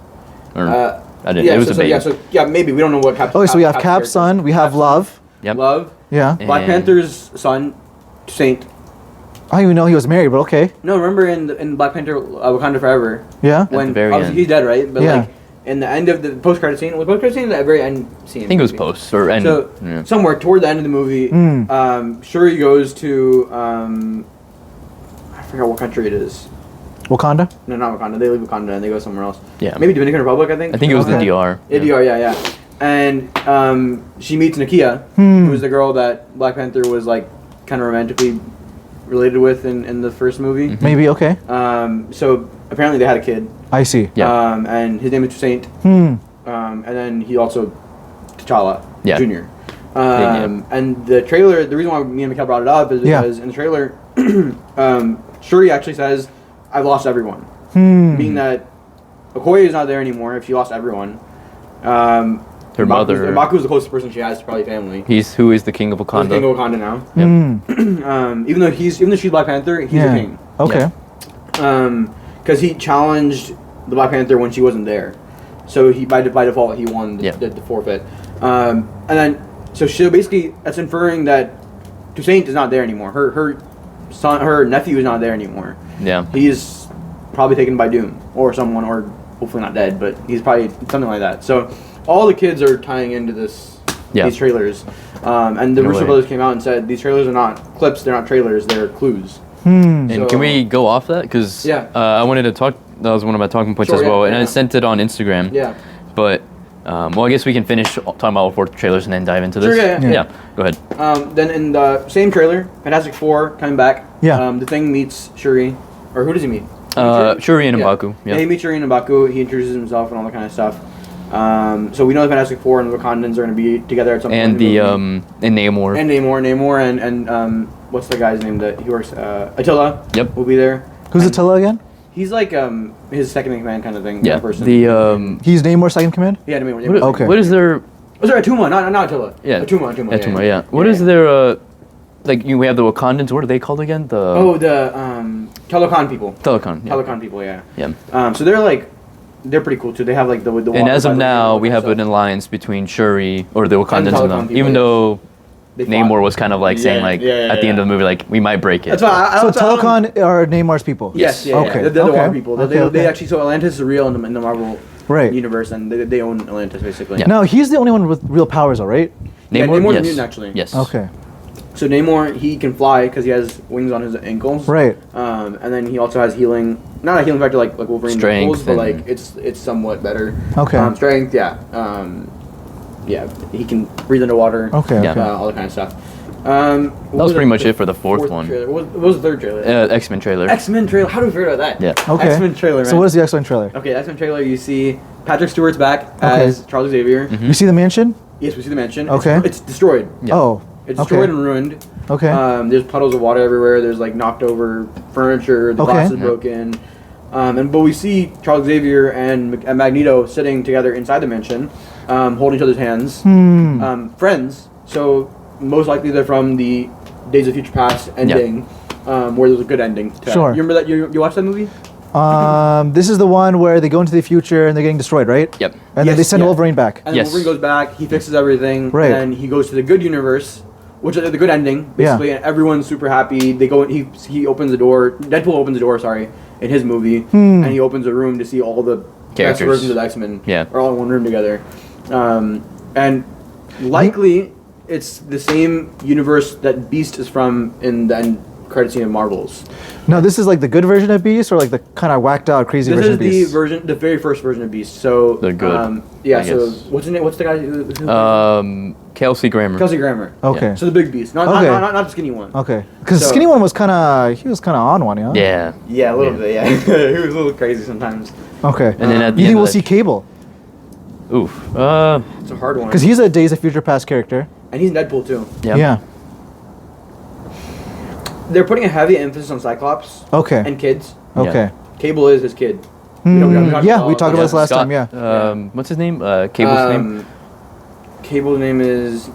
Speaker 3: Or I didn't.
Speaker 1: Yeah,
Speaker 3: it was
Speaker 1: so,
Speaker 3: a
Speaker 1: so,
Speaker 3: baby.
Speaker 1: yeah, maybe we don't know what Cap's.
Speaker 2: Okay, so we have Cap's
Speaker 1: character
Speaker 2: son.
Speaker 1: is.
Speaker 2: We have
Speaker 1: Cap's
Speaker 2: Love.
Speaker 3: Yep.
Speaker 1: Love.
Speaker 2: Yeah.
Speaker 1: Black
Speaker 3: And-
Speaker 1: Panther's son, Saint.
Speaker 2: I didn't even know he was married, but okay.
Speaker 1: No, remember in Black Panther Wakanda Forever
Speaker 2: Yeah.
Speaker 1: when
Speaker 3: the very
Speaker 1: obviously
Speaker 3: end.
Speaker 1: he's dead, right? But
Speaker 2: Yeah.
Speaker 1: like in the end of the post-credit scene, was post-credit scene at the very end scene?
Speaker 3: I think it was
Speaker 1: maybe?
Speaker 3: post or end.
Speaker 1: So
Speaker 3: yeah.
Speaker 1: somewhere toward the end of the movie, Shuri goes to I forgot what country it is.
Speaker 2: Wakanda.
Speaker 1: No, not Wakanda. They leave Wakanda and they go somewhere else.
Speaker 3: Yeah.
Speaker 1: Maybe Dominican Republic, I think.
Speaker 3: I think it was the
Speaker 2: Okay.
Speaker 3: DR.
Speaker 1: Yeah, DR, yeah. And she meets Nakia, who was the girl that Black Panther was like kind of romantically related with in the first movie.
Speaker 3: Mm-hmm.
Speaker 2: Maybe okay.
Speaker 1: So apparently they had a kid.
Speaker 2: I see.
Speaker 3: Yeah.
Speaker 1: And his name is Saint. And then he also T'Challa
Speaker 3: Yeah.
Speaker 1: Jr.
Speaker 3: Yeah.
Speaker 1: And the trailer, the reason why me and Mikhail brought it up is
Speaker 2: Yeah.
Speaker 1: because in the trailer, Shuri actually says, "I've lost everyone," meaning that Okoye is not there anymore. If she lost everyone,
Speaker 3: Her mother.
Speaker 1: Mbaku's the closest person she has to probably family.
Speaker 3: He's who is the king of
Speaker 1: He's
Speaker 3: Wakanda.
Speaker 1: King of Wakanda now.
Speaker 3: Yep.
Speaker 1: Even though she's Black Panther, he's
Speaker 2: Yeah.
Speaker 1: the king.
Speaker 2: Okay.
Speaker 1: Because he challenged the Black Panther when she wasn't there, so he by default he won the forfeit. And then so basically that's inferring that Toussaint is not there anymore. Her son, her nephew is not there anymore.
Speaker 3: Yeah.
Speaker 1: He's probably taken by Doom or someone, or hopefully not dead, but he's probably something like that. So all the kids are tying into these trailers. And the
Speaker 3: In a
Speaker 1: Russo
Speaker 3: way.
Speaker 1: brothers came out and said these trailers are not clips, they're not trailers, they're clues.
Speaker 3: And
Speaker 1: So-
Speaker 3: can we go off that? Because
Speaker 1: Yeah.
Speaker 3: I wanted to talk. That was one of my talking points
Speaker 1: Sure,
Speaker 3: as well,
Speaker 1: yeah,
Speaker 3: and I
Speaker 1: yeah.
Speaker 3: sent it on Instagram.
Speaker 1: Yeah.
Speaker 3: But well, I guess we can finish talking about all four trailers and then dive into this.
Speaker 1: Sure, yeah.
Speaker 3: Go ahead.
Speaker 1: Then in the same trailer, Fantastic Four coming back.
Speaker 2: Yeah.
Speaker 1: The Thing meets Shuri, or who does he meet?
Speaker 3: Shuri and
Speaker 1: Yeah.
Speaker 3: M'Baku.
Speaker 1: Yeah,
Speaker 3: Yeah.
Speaker 1: he meets Shuri and M'Baku. He introduces himself and all that kind of stuff. So we know the Fantastic Four and the Wakandans are going to be together at some point.
Speaker 3: And
Speaker 1: in the
Speaker 3: the
Speaker 1: movie.
Speaker 3: and Namor.
Speaker 1: And Namor and what's the guy's name that he works? Attila.
Speaker 3: Yep.
Speaker 1: Will be there.
Speaker 2: Who's
Speaker 1: And
Speaker 2: Attila again?
Speaker 1: He's like his second in command kind of thing.
Speaker 3: yeah.
Speaker 1: Kind of person.
Speaker 3: The
Speaker 2: He's Namor's second command.
Speaker 1: yeah, Namor.
Speaker 3: what,
Speaker 2: Okay.
Speaker 3: what is their
Speaker 1: Was there Attuma? Not Attila.
Speaker 3: yeah
Speaker 1: Attuma.
Speaker 3: Attuma, yeah. What is their like we have the Wakandans. What are they called again? The
Speaker 1: Oh, the Talokan people.
Speaker 3: Telecon. Yeah.
Speaker 1: Talokan people. Yeah.
Speaker 3: Yeah.
Speaker 1: So they're pretty cool too. They have like the
Speaker 3: And
Speaker 1: water
Speaker 3: as of
Speaker 1: fighting
Speaker 3: now,
Speaker 1: and
Speaker 3: we have
Speaker 1: stuff.
Speaker 3: an alliance between Shuri or the Wakandans and
Speaker 1: Telecom
Speaker 3: them.
Speaker 1: people,
Speaker 3: Even
Speaker 1: yes.
Speaker 3: though
Speaker 1: They fought.
Speaker 3: Namor was kind of like saying
Speaker 1: Yeah,
Speaker 3: like
Speaker 1: yeah,
Speaker 3: at the end
Speaker 1: yeah.
Speaker 3: of the movie like we might break it.
Speaker 1: That's why I
Speaker 2: So
Speaker 1: don't- I don't-
Speaker 2: Telecon are Namar's people.
Speaker 1: Yes, yeah,
Speaker 2: Okay,
Speaker 1: yeah. They're the
Speaker 2: okay,
Speaker 1: water people.
Speaker 2: okay,
Speaker 1: They
Speaker 2: okay.
Speaker 1: actually so Atlantis is real in the Marvel
Speaker 2: Right.
Speaker 1: universe, and they own Atlantis basically.
Speaker 3: Yeah.
Speaker 2: Now he's the only one with real powers, all right?
Speaker 1: Yeah,
Speaker 3: Namor,
Speaker 1: Namor's
Speaker 3: yes.
Speaker 1: mutant, actually.
Speaker 3: Yes.
Speaker 2: Okay.
Speaker 1: So Namor, he can fly because he has wings on his ankles.
Speaker 2: Right.
Speaker 1: And then he also has healing, not a healing factor like Wolverine's
Speaker 3: Strength
Speaker 1: ankles, but
Speaker 3: and-
Speaker 1: like it's somewhat better.
Speaker 2: Okay.
Speaker 1: Strength, yeah. Yeah, he can breathe underwater.
Speaker 2: Okay.
Speaker 3: Yeah.
Speaker 2: Okay.
Speaker 1: All that kind of stuff.
Speaker 3: That was pretty much it for the fourth one.
Speaker 1: Trailer? What was the third trailer?
Speaker 3: X-Men trailer.
Speaker 1: X-Men trailer. How do we figure out that?
Speaker 3: Yeah.
Speaker 2: Okay.
Speaker 1: X-Men trailer, man.
Speaker 2: So what is the X-Men trailer?
Speaker 1: Okay, X-Men trailer. You see Patrick Stewart's back
Speaker 2: Okay.
Speaker 1: as Charles Xavier.
Speaker 2: You see the mansion?
Speaker 1: Yes, we see the mansion.
Speaker 2: Okay.
Speaker 1: It's destroyed.
Speaker 3: Yeah.
Speaker 2: Oh.
Speaker 1: It's destroyed
Speaker 2: Okay.
Speaker 1: and ruined.
Speaker 2: Okay.
Speaker 1: There's puddles of water everywhere. There's like knocked over furniture. The
Speaker 2: Okay.
Speaker 1: glass is
Speaker 3: Yeah.
Speaker 1: broken. But we see Charles Xavier and Magneto sitting together inside the mansion, holding each other's hands. Friends. So most likely they're from the Days of Future Past ending, where there's a good ending. To
Speaker 2: Sure.
Speaker 1: You remember that? You watched that movie?
Speaker 2: This is the one where they go into the future and they're getting destroyed, right?
Speaker 3: Yep.
Speaker 2: And then they
Speaker 1: Yes,
Speaker 2: send
Speaker 1: yeah.
Speaker 2: Wolverine back.
Speaker 1: And
Speaker 3: Yes.
Speaker 1: then Wolverine goes back. He fixes everything.
Speaker 2: Right.
Speaker 1: And then he goes to the good universe which is the good ending, basically, and everyone's super happy. They go. He opens the door. Deadpool opens the door. Sorry, in his movie, and he opens a room to see all the best
Speaker 3: Characters.
Speaker 1: versions of the X-Men.
Speaker 3: Yeah.
Speaker 1: Are all in one room together, and likely it's the same universe that Beast is from in the end credit scene of Marvels.
Speaker 2: No, this is like the good version of Beast, or like the kind of whacked out crazy
Speaker 1: This
Speaker 2: version
Speaker 1: is
Speaker 2: of Beast.
Speaker 1: the very first version of Beast. So
Speaker 3: The good,
Speaker 1: yeah.
Speaker 3: I
Speaker 1: So
Speaker 3: guess.
Speaker 1: what's his name? What's the guy? Who
Speaker 3: Kelsey Grammer.
Speaker 1: Kelsey Grammer.
Speaker 2: Okay.
Speaker 1: So the big Beast, not
Speaker 2: Okay.
Speaker 1: not the skinny one.
Speaker 2: Okay. Because
Speaker 1: So-
Speaker 2: skinny one was kind of he was kind of on one, yeah.
Speaker 3: Yeah.
Speaker 1: Yeah, a little bit. Yeah, he was a little crazy sometimes.
Speaker 2: Okay.
Speaker 3: And then at the
Speaker 2: you
Speaker 3: end
Speaker 2: think
Speaker 3: of
Speaker 2: we'll
Speaker 3: that-
Speaker 2: see Cable?
Speaker 3: Oof.
Speaker 1: It's a hard one.
Speaker 2: Because he's a Days of Future Past character.
Speaker 1: And he's in Deadpool too.
Speaker 3: Yeah.
Speaker 1: They're putting a heavy emphasis on Cyclops
Speaker 2: Okay.
Speaker 1: and kids.
Speaker 2: Okay.
Speaker 1: Cable is his kid.
Speaker 2: Yeah, we talked about this last time. Yeah.
Speaker 3: What's his name? Cable's name?
Speaker 1: Cable's name is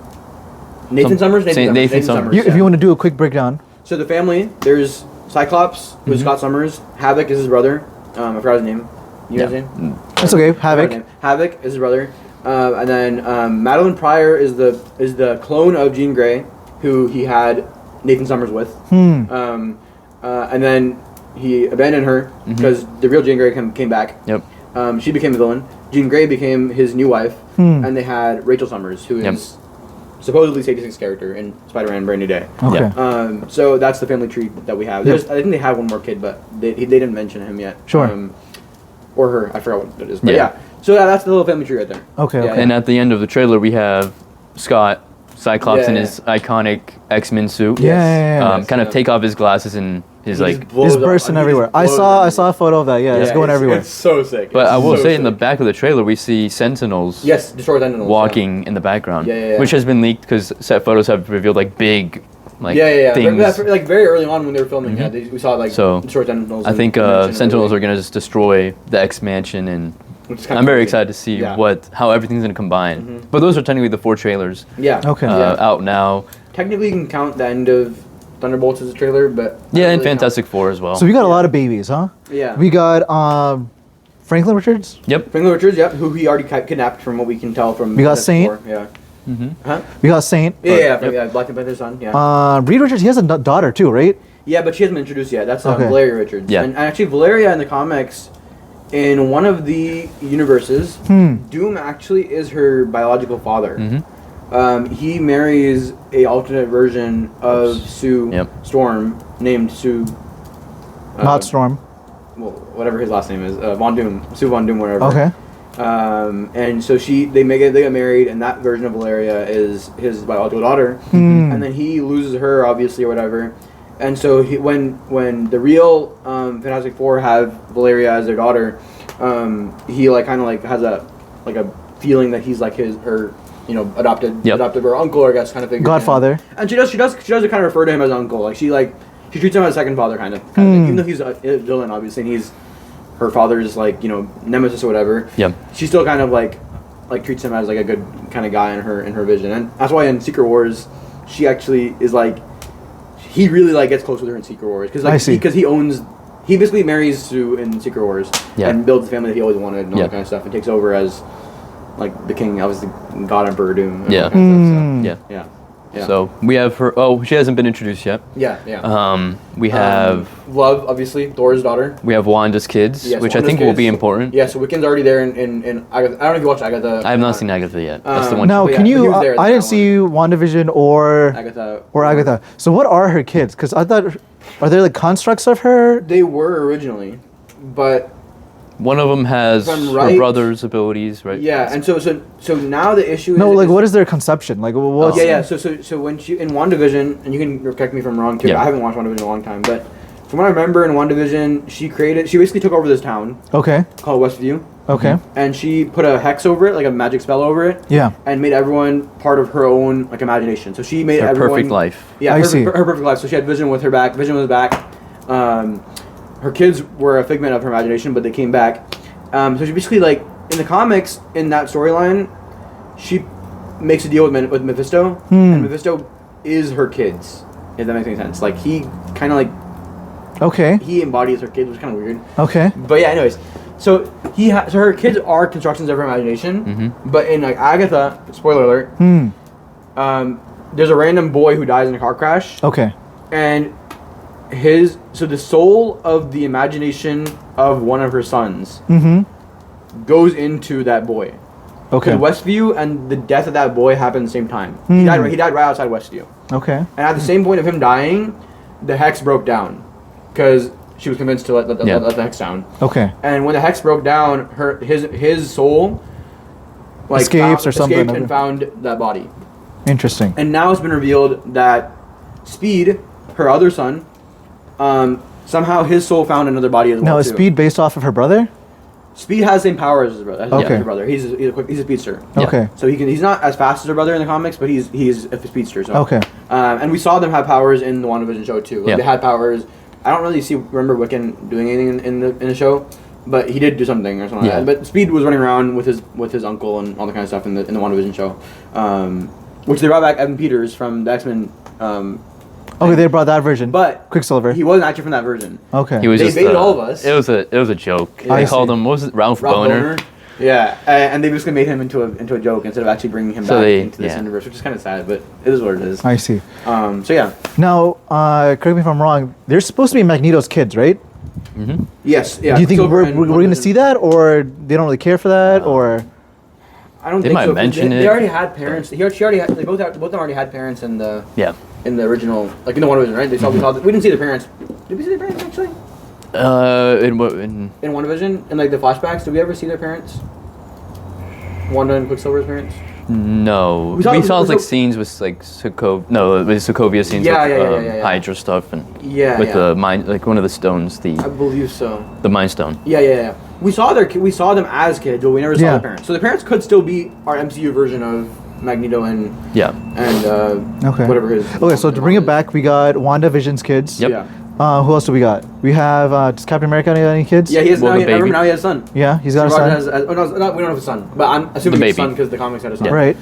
Speaker 1: Nathan Summers.
Speaker 3: Nathan Summers.
Speaker 2: If you want to do a quick breakdown.
Speaker 1: So the family, there's Cyclops, who's Scott Summers. Havoc is his brother. I forgot his name. You know his name?
Speaker 2: That's okay.
Speaker 1: I forgot his
Speaker 2: Havoc.
Speaker 1: name. Havoc is his brother. And then Madeline Pryor is the clone of Jean Grey, who he had Nathan Summers with. And then he abandoned her because the real Jean Grey came back.
Speaker 3: Yep.
Speaker 1: She became the villain. Jean Grey became his new wife, and they had Rachel Summers, who is supposedly Sadie Six's character in Spider-Man: Brand New Day.
Speaker 2: Okay.
Speaker 3: Yeah.
Speaker 1: So that's the family tree that we have. I think they have one more kid, but they didn't mention him yet.
Speaker 2: Sure.
Speaker 1: Or her, I forgot what it is. But
Speaker 3: Yeah.
Speaker 1: yeah. So that's the little family tree right there.
Speaker 2: Okay.
Speaker 1: Yeah,
Speaker 2: Okay.
Speaker 3: And at the end of the trailer, we have Scott, Cyclops, in
Speaker 1: Yeah.
Speaker 3: his iconic X-Men suit.
Speaker 2: Yeah.
Speaker 1: Yes,
Speaker 3: Kind of
Speaker 1: yeah.
Speaker 3: take off his glasses and his
Speaker 1: He
Speaker 3: like.
Speaker 1: just blows
Speaker 2: It's
Speaker 1: up.
Speaker 2: bursting
Speaker 1: He just
Speaker 2: everywhere. I
Speaker 1: blows
Speaker 2: saw
Speaker 1: up.
Speaker 2: a photo of that. Yeah, it's going everywhere.
Speaker 1: It's so sick.
Speaker 3: But
Speaker 1: It's
Speaker 3: I will
Speaker 1: so
Speaker 3: say, in the
Speaker 1: sick.
Speaker 3: back of the trailer, we see Sentinels
Speaker 1: Yes, destroy Sentinels.
Speaker 3: walking in the background,
Speaker 1: Yeah.
Speaker 3: which has been leaked because set photos have revealed like big, like
Speaker 1: Yeah.
Speaker 3: things.
Speaker 1: Like very early on when they were filming, we saw like
Speaker 3: So,
Speaker 1: destroy Sentinels.
Speaker 3: I think Sentinels are gonna just destroy the X Mansion, and I'm very excited to see how everything's gonna combine. But those are technically the 4 trailers
Speaker 1: Yeah.
Speaker 2: Okay.
Speaker 3: out now.
Speaker 1: Technically, you can count the end of Thunderbolts as a trailer, but I
Speaker 3: Yeah,
Speaker 1: don't
Speaker 3: and
Speaker 1: really
Speaker 3: Fantastic Four as well.
Speaker 2: So we got a lot of babies, huh?
Speaker 1: Yeah.
Speaker 2: We got Franklin Richards.
Speaker 3: Yep.
Speaker 1: Franklin Richards, who he already kidnapped, from what we can tell from.
Speaker 2: We got
Speaker 1: Fantastic
Speaker 2: Saint.
Speaker 1: Four, Yeah.
Speaker 3: Mm-hmm.
Speaker 2: We got Saint.
Speaker 1: Yeah. Black Panther's son. Yeah.
Speaker 2: Reed Richards. He has a daughter too, right?
Speaker 1: Yeah, but she hasn't been introduced yet. That's
Speaker 2: Okay.
Speaker 1: Valeria Richards.
Speaker 3: Yeah.
Speaker 1: And actually, Valeria in the comics, in one of the universes, Doom actually is her biological father. He marries a alternate version of Sue Storm named Sue.
Speaker 2: Not Storm.
Speaker 1: Well, whatever his last name is, Von Doom, Sue Von Doom, whatever.
Speaker 2: Okay.
Speaker 1: And so they get married, and that version of Valeria is his biological daughter, and then he loses her, obviously, or whatever. And so when the real Fantastic Four have Valeria as their daughter, he has a feeling that he's like her adopted or uncle, or I guess, kind of figure.
Speaker 2: Godfather.
Speaker 1: And she does kind of refer to him as uncle, like she treats him as a second father, kind of thing. Even though he's a villain, obviously, and he's her father's nemesis or whatever.
Speaker 3: Yeah.
Speaker 1: She still kind of like treats him as like a good kind of guy in her vision, and that's why in Secret Wars, she actually is like, he really gets close with her in Secret Wars because he basically marries Sue in Secret Wars and builds the family that he always wanted and all that kind of stuff, and takes over as like the king, obviously God Emperor Doom. And all that kind of stuff, so. Yeah.
Speaker 3: So we have her. Oh, she hasn't been introduced yet.
Speaker 1: Yeah.
Speaker 3: We have
Speaker 1: Love, obviously, Thor's daughter.
Speaker 3: we have Wanda's kids,
Speaker 1: Yes,
Speaker 3: which I
Speaker 1: Wanda's
Speaker 3: think will
Speaker 1: kids.
Speaker 3: be important.
Speaker 1: Yeah, so Wiccan's already there in Agatha. I don't know if you watched Agatha.
Speaker 3: I have not seen Agatha yet. That's the one.
Speaker 2: Now,
Speaker 1: But
Speaker 2: can
Speaker 1: yeah,
Speaker 2: you?
Speaker 1: he was there in
Speaker 2: I
Speaker 1: that
Speaker 2: didn't see WandaVision or Agatha. So what are her kids? Because I thought, are they like constructs of her?
Speaker 1: They were originally, but
Speaker 3: One of them has
Speaker 1: If I'm
Speaker 3: her
Speaker 1: right-
Speaker 3: brother's abilities, right?
Speaker 1: yeah, and so now the issue is
Speaker 2: No, like what is their conception? Like what's
Speaker 1: Yeah. So when she in WandaVision, and you can correct me if I'm wrong too.
Speaker 3: Yeah.
Speaker 1: I haven't watched WandaVision in a long time, but from what I remember in WandaVision, she basically took over this town
Speaker 2: Okay.
Speaker 1: called Westview,
Speaker 2: Okay.
Speaker 1: and she put a hex over it, like a magic spell over it,
Speaker 2: Yeah.
Speaker 1: and made everyone part of her own imagination. So she made
Speaker 3: Her
Speaker 1: everyone
Speaker 3: perfect life.
Speaker 1: Yeah,
Speaker 2: I see.
Speaker 1: her perfect life. So she had Vision with her back. Vision was back. Her kids were a figment of her imagination, but they came back. So she basically, in the comics, in that storyline, she makes a deal with Mephisto, and Mephisto is her kids, if that makes any sense. Like, he kind of,
Speaker 2: Okay.
Speaker 1: he embodies her kids, which is kind of weird.
Speaker 2: Okay.
Speaker 1: But yeah, anyways. So so her kids are constructions of her imagination, but in, Agatha, spoiler alert, there's a random boy who dies in a car crash,
Speaker 2: Okay.
Speaker 1: and the soul of the imagination of one of her sons
Speaker 2: Mm-hmm.
Speaker 1: goes into that boy.
Speaker 2: Okay.
Speaker 1: Because Westview and the death of that boy happened at the same time.
Speaker 2: Hmm.
Speaker 1: He died right outside Westview.
Speaker 2: Okay.
Speaker 1: And at the same point of him dying, the hex broke down. Because she was convinced to let the hex down.
Speaker 2: Okay.
Speaker 1: And when the hex broke down, his soul
Speaker 2: Escapes or something.
Speaker 1: escaped and found that body.
Speaker 2: Interesting.
Speaker 1: And now it's been revealed that Speed, her other son, somehow his soul found another body as well.
Speaker 2: Now, is
Speaker 1: too.
Speaker 2: Speed based off of her brother?
Speaker 1: Speed has the same power as his brother.
Speaker 2: Okay.
Speaker 1: His brother. He's a speedster.
Speaker 3: Yeah.
Speaker 2: Okay.
Speaker 1: So he's not as fast as her brother in the comics, but he's a speedster. So.
Speaker 2: Okay.
Speaker 1: And we saw them have powers in the WandaVision show too. Like
Speaker 3: Yeah.
Speaker 1: They had powers. I don't really remember Wiccan doing anything in the show, but he did do something or something
Speaker 3: Yeah.
Speaker 1: like that. But Speed was running around with his uncle and all that kind of stuff in the WandaVision show, which they brought back Evan Peters from the X-Men.
Speaker 2: Okay, they brought that version.
Speaker 1: But
Speaker 2: Quicksilver.
Speaker 1: he wasn't actually from that version.
Speaker 2: Okay.
Speaker 3: He was
Speaker 1: They
Speaker 3: just
Speaker 1: baited all of us.
Speaker 3: It was a joke.
Speaker 1: I
Speaker 3: They
Speaker 2: see.
Speaker 3: called him, what was it, Ralph
Speaker 1: Ralph
Speaker 3: Boner?
Speaker 1: Yeah, and they basically made him into a joke instead of actually bringing him
Speaker 3: So
Speaker 1: back
Speaker 3: they-
Speaker 1: into this
Speaker 3: yeah.
Speaker 1: universe, which is kind of sad, but it is what it is.
Speaker 2: I see.
Speaker 1: So yeah,
Speaker 2: Now, correct me if I'm wrong. They're supposed to be Magneto's kids, right?
Speaker 3: Mm-hmm.
Speaker 1: yes, yeah.
Speaker 2: Do you think
Speaker 1: Quicksilver
Speaker 2: we're
Speaker 1: and
Speaker 2: going to
Speaker 1: WandaVision.
Speaker 2: see that, or they don't really care for that, or?
Speaker 1: I don't
Speaker 3: They
Speaker 1: think
Speaker 3: might
Speaker 1: so.
Speaker 3: mention
Speaker 1: They
Speaker 3: it.
Speaker 1: already had parents. She already had. They both of them already had parents in the
Speaker 3: Yeah.
Speaker 1: original, like in the WandaVision, right? We didn't see the parents. Did we see their parents actually
Speaker 3: In
Speaker 1: in WandaVision? In like the flashbacks, did we ever see their parents? Wanda and Quicksilver's parents.
Speaker 3: no,
Speaker 1: We
Speaker 3: we
Speaker 1: saw-
Speaker 3: saw
Speaker 1: we
Speaker 3: like
Speaker 1: saw-
Speaker 3: scenes with like Sokovia scenes
Speaker 1: Yeah,
Speaker 3: with
Speaker 1: yeah.
Speaker 3: Hydra stuff and
Speaker 1: Yeah,
Speaker 3: with
Speaker 1: yeah.
Speaker 3: the mind, like one of the stones,
Speaker 1: I believe so.
Speaker 3: the Mind Stone.
Speaker 1: Yeah. We saw them as kids, but we never saw
Speaker 2: Yeah.
Speaker 1: their parents. So the parents could still be our MCU version of Magneto and
Speaker 3: Yeah.
Speaker 2: Okay.
Speaker 1: whatever his.
Speaker 2: Okay, so to bring it back, we got WandaVision's kids.
Speaker 3: Yep.
Speaker 1: Yeah.
Speaker 2: Who else do we got? We have, does Captain America have any kids?
Speaker 1: Yeah, he has
Speaker 3: Well,
Speaker 1: now.
Speaker 3: the
Speaker 1: I remember
Speaker 3: baby.
Speaker 1: now he has a son.
Speaker 2: Yeah, he's got a
Speaker 1: Roger
Speaker 2: son.
Speaker 1: Has, oh no, we don't have a son, but I'm assuming
Speaker 3: The
Speaker 1: he's a
Speaker 3: baby.
Speaker 1: son because the comics had a son.
Speaker 2: Right.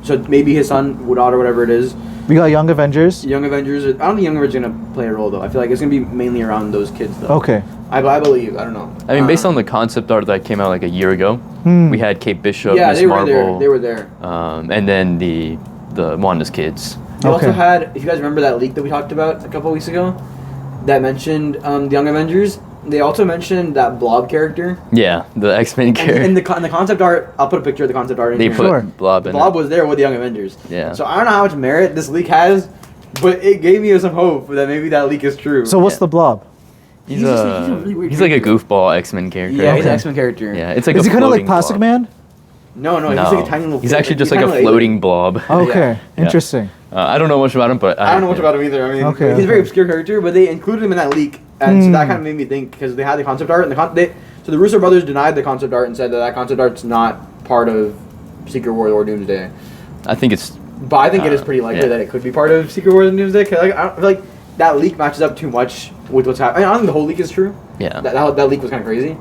Speaker 1: So maybe his son, daughter, whatever it is.
Speaker 2: We got Young Avengers.
Speaker 1: Young Avengers. I don't think Young Avengers is gonna play a role though. I feel like it's gonna be mainly around those kids though.
Speaker 2: Okay.
Speaker 1: I believe. I don't know.
Speaker 3: I mean, based on the concept art that came out like a year ago,
Speaker 2: Hmm.
Speaker 3: we had Kate Bishop,
Speaker 1: yeah,
Speaker 3: Miss
Speaker 1: they were
Speaker 3: Marvel,
Speaker 1: there. They were there.
Speaker 3: and then the Wanda's kids.
Speaker 1: They also
Speaker 2: Okay.
Speaker 1: had. If you guys remember that leak that we talked about a couple weeks ago, that mentioned the Young Avengers. They also mentioned that Blob character.
Speaker 3: Yeah, the X-Men
Speaker 1: And
Speaker 3: character.
Speaker 1: in the concept art, I'll put a picture of the concept art in
Speaker 3: They
Speaker 1: here.
Speaker 3: put
Speaker 2: Sure.
Speaker 3: Blob in
Speaker 1: Blob
Speaker 3: it.
Speaker 1: was there with the Young Avengers.
Speaker 3: Yeah.
Speaker 1: So I don't know how much merit this leak has, but it gave me some hope that maybe that leak is true.
Speaker 2: So what's
Speaker 3: Yeah.
Speaker 2: the Blob?
Speaker 3: He's
Speaker 1: he's
Speaker 3: a
Speaker 1: really weird
Speaker 3: he's like a
Speaker 1: character.
Speaker 3: goofball X-Men character.
Speaker 1: Yeah, he's an
Speaker 2: Okay.
Speaker 1: X-Men character.
Speaker 3: Yeah, it's like
Speaker 2: Is
Speaker 3: a
Speaker 2: he kind of like
Speaker 3: floating
Speaker 2: Plastic
Speaker 3: blob.
Speaker 2: Man?
Speaker 1: No,
Speaker 3: No,
Speaker 1: he's like a tiny little.
Speaker 3: he's actually just
Speaker 1: he's
Speaker 3: like a
Speaker 1: kinda
Speaker 3: floating blob.
Speaker 2: Okay,
Speaker 3: Yeah.
Speaker 2: interesting.
Speaker 3: I don't know much about him, but
Speaker 1: I don't know much about him either. I mean,
Speaker 2: Okay,
Speaker 1: he's a very
Speaker 2: okay.
Speaker 1: obscure character, but they included him in that leak, and so that kind of made me think because they had the concept art, and so the Russo brothers denied the concept art and said that concept art's not part of Secret War or Doomsday.
Speaker 3: I think it's
Speaker 1: But I think it is pretty likely
Speaker 3: yeah.
Speaker 1: that it could be part of Secret Wars and Doomsday. Cause I feel like that leak matches up too much with what's happening. I don't think the whole leak is true.
Speaker 3: yeah.
Speaker 1: That leak was kind of crazy.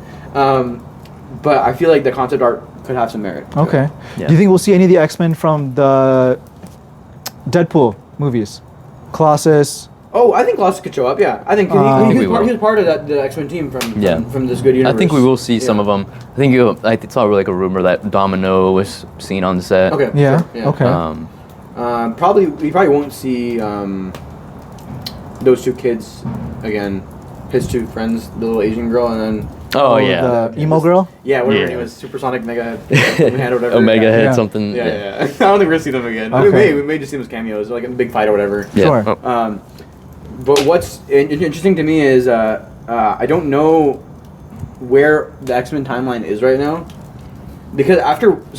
Speaker 1: But I feel like the concept art could have some merit. to it.
Speaker 2: Okay.
Speaker 3: Yeah.
Speaker 2: Do you think we'll see any of the X-Men from the Deadpool movies? Colossus.
Speaker 1: Oh, I think Colossus could show up. Yeah, I think
Speaker 2: I think
Speaker 1: he
Speaker 3: we
Speaker 1: was
Speaker 3: will.
Speaker 1: part of the X-Men team from
Speaker 3: Yeah.
Speaker 1: from this good universe.
Speaker 3: I think we will see some
Speaker 1: Yeah.
Speaker 3: of them. I think I saw like a rumor that Domino was seen on the set.
Speaker 1: Okay.
Speaker 2: Yeah.
Speaker 1: sure, yeah.
Speaker 2: Okay.
Speaker 1: We probably won't see those two kids again. His two friends, the little Asian girl, and then
Speaker 3: Oh yeah.
Speaker 2: The emo girl.
Speaker 1: yeah, whatever
Speaker 3: Yeah.
Speaker 1: her name was, Supersonic Mega Head or whatever.
Speaker 3: Omega
Speaker 1: yeah.
Speaker 3: Head
Speaker 2: Yeah.
Speaker 3: something.
Speaker 1: Yeah. I don't think we're gonna see them again.
Speaker 2: Okay.
Speaker 1: We may just see them as cameos, like in a big fight or whatever.
Speaker 3: Yeah.
Speaker 2: Sure.
Speaker 3: Oh.
Speaker 1: But what's interesting to me is I don't know where the X-Men timeline is right now, because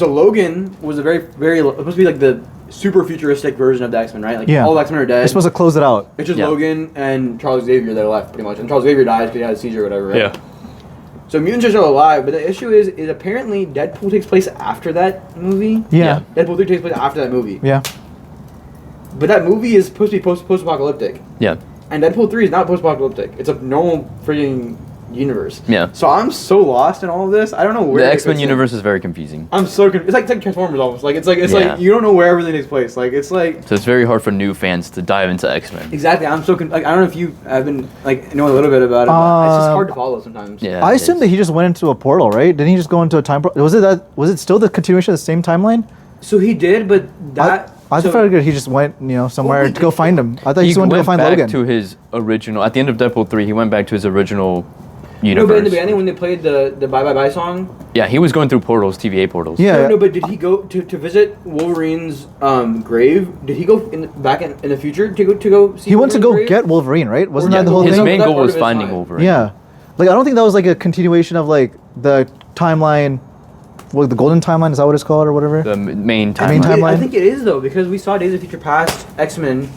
Speaker 1: Logan was a very supposed to be like the super futuristic version of the X-Men, right? Like
Speaker 2: Yeah.
Speaker 1: all the X-Men are dead.
Speaker 2: They're supposed to close it out.
Speaker 1: It's just
Speaker 3: Yeah.
Speaker 1: Logan and Charles Xavier that are left, pretty much. And Charles Xavier dies because he had a seizure or whatever, right?
Speaker 3: Yeah.
Speaker 1: So mutants are still alive, but the issue is apparently Deadpool takes place after that movie.
Speaker 2: Yeah.
Speaker 1: Deadpool 3 takes place after that movie.
Speaker 2: Yeah.
Speaker 1: But that movie is supposed to be post-apocalyptic.
Speaker 3: Yeah.
Speaker 1: And Deadpool 3 is not post-apocalyptic. It's a normal freaking universe.
Speaker 3: Yeah.
Speaker 1: So I'm so lost in all of this. I don't know where
Speaker 3: The
Speaker 1: it
Speaker 3: X-Men
Speaker 1: fits in.
Speaker 3: universe is very confusing.
Speaker 1: I'm so it's like Transformers almost. Like it's
Speaker 3: Yeah.
Speaker 1: like you don't know where everything takes place. Like it's like
Speaker 3: So it's very hard for new fans to dive into X-Men.
Speaker 1: exactly. I'm so like I don't know if you have been like know a little bit about it. But it's just hard to follow sometimes.
Speaker 3: Yeah.
Speaker 2: I
Speaker 3: it
Speaker 2: assume
Speaker 3: is.
Speaker 2: that he just went into a portal, right? Didn't he just go into a time portal? Was it still the continuation of the same timeline?
Speaker 1: So he did, but that
Speaker 2: I
Speaker 1: So-
Speaker 2: figured he just went, somewhere
Speaker 1: wait,
Speaker 2: to go find him. I thought he just went to go find
Speaker 3: back
Speaker 2: Logan.
Speaker 3: to his original. At the end of Deadpool 3, he went back to his original universe.
Speaker 1: No, but in the beginning when they played the Bye Bye Bye song,
Speaker 3: Yeah, he was going through portals, TVA portals.
Speaker 2: Yeah.
Speaker 1: no, but did he go to visit Wolverine's grave? Did he go back in the future to go see?
Speaker 2: He went to go
Speaker 1: Wolverine's grave?
Speaker 2: get Wolverine, right? Wasn't
Speaker 1: Yeah,
Speaker 2: that the whole
Speaker 3: his
Speaker 2: thing?
Speaker 3: main
Speaker 1: That's
Speaker 3: goal
Speaker 1: part
Speaker 3: was
Speaker 1: of his
Speaker 3: finding
Speaker 1: time.
Speaker 3: Wolverine.
Speaker 2: Yeah. Like, I don't think that was like a continuation of like the timeline, the golden timeline, is that what it's called or whatever?
Speaker 3: The main timeline.
Speaker 2: main timeline.
Speaker 1: I think it is though because we saw Days of Future Past X-Men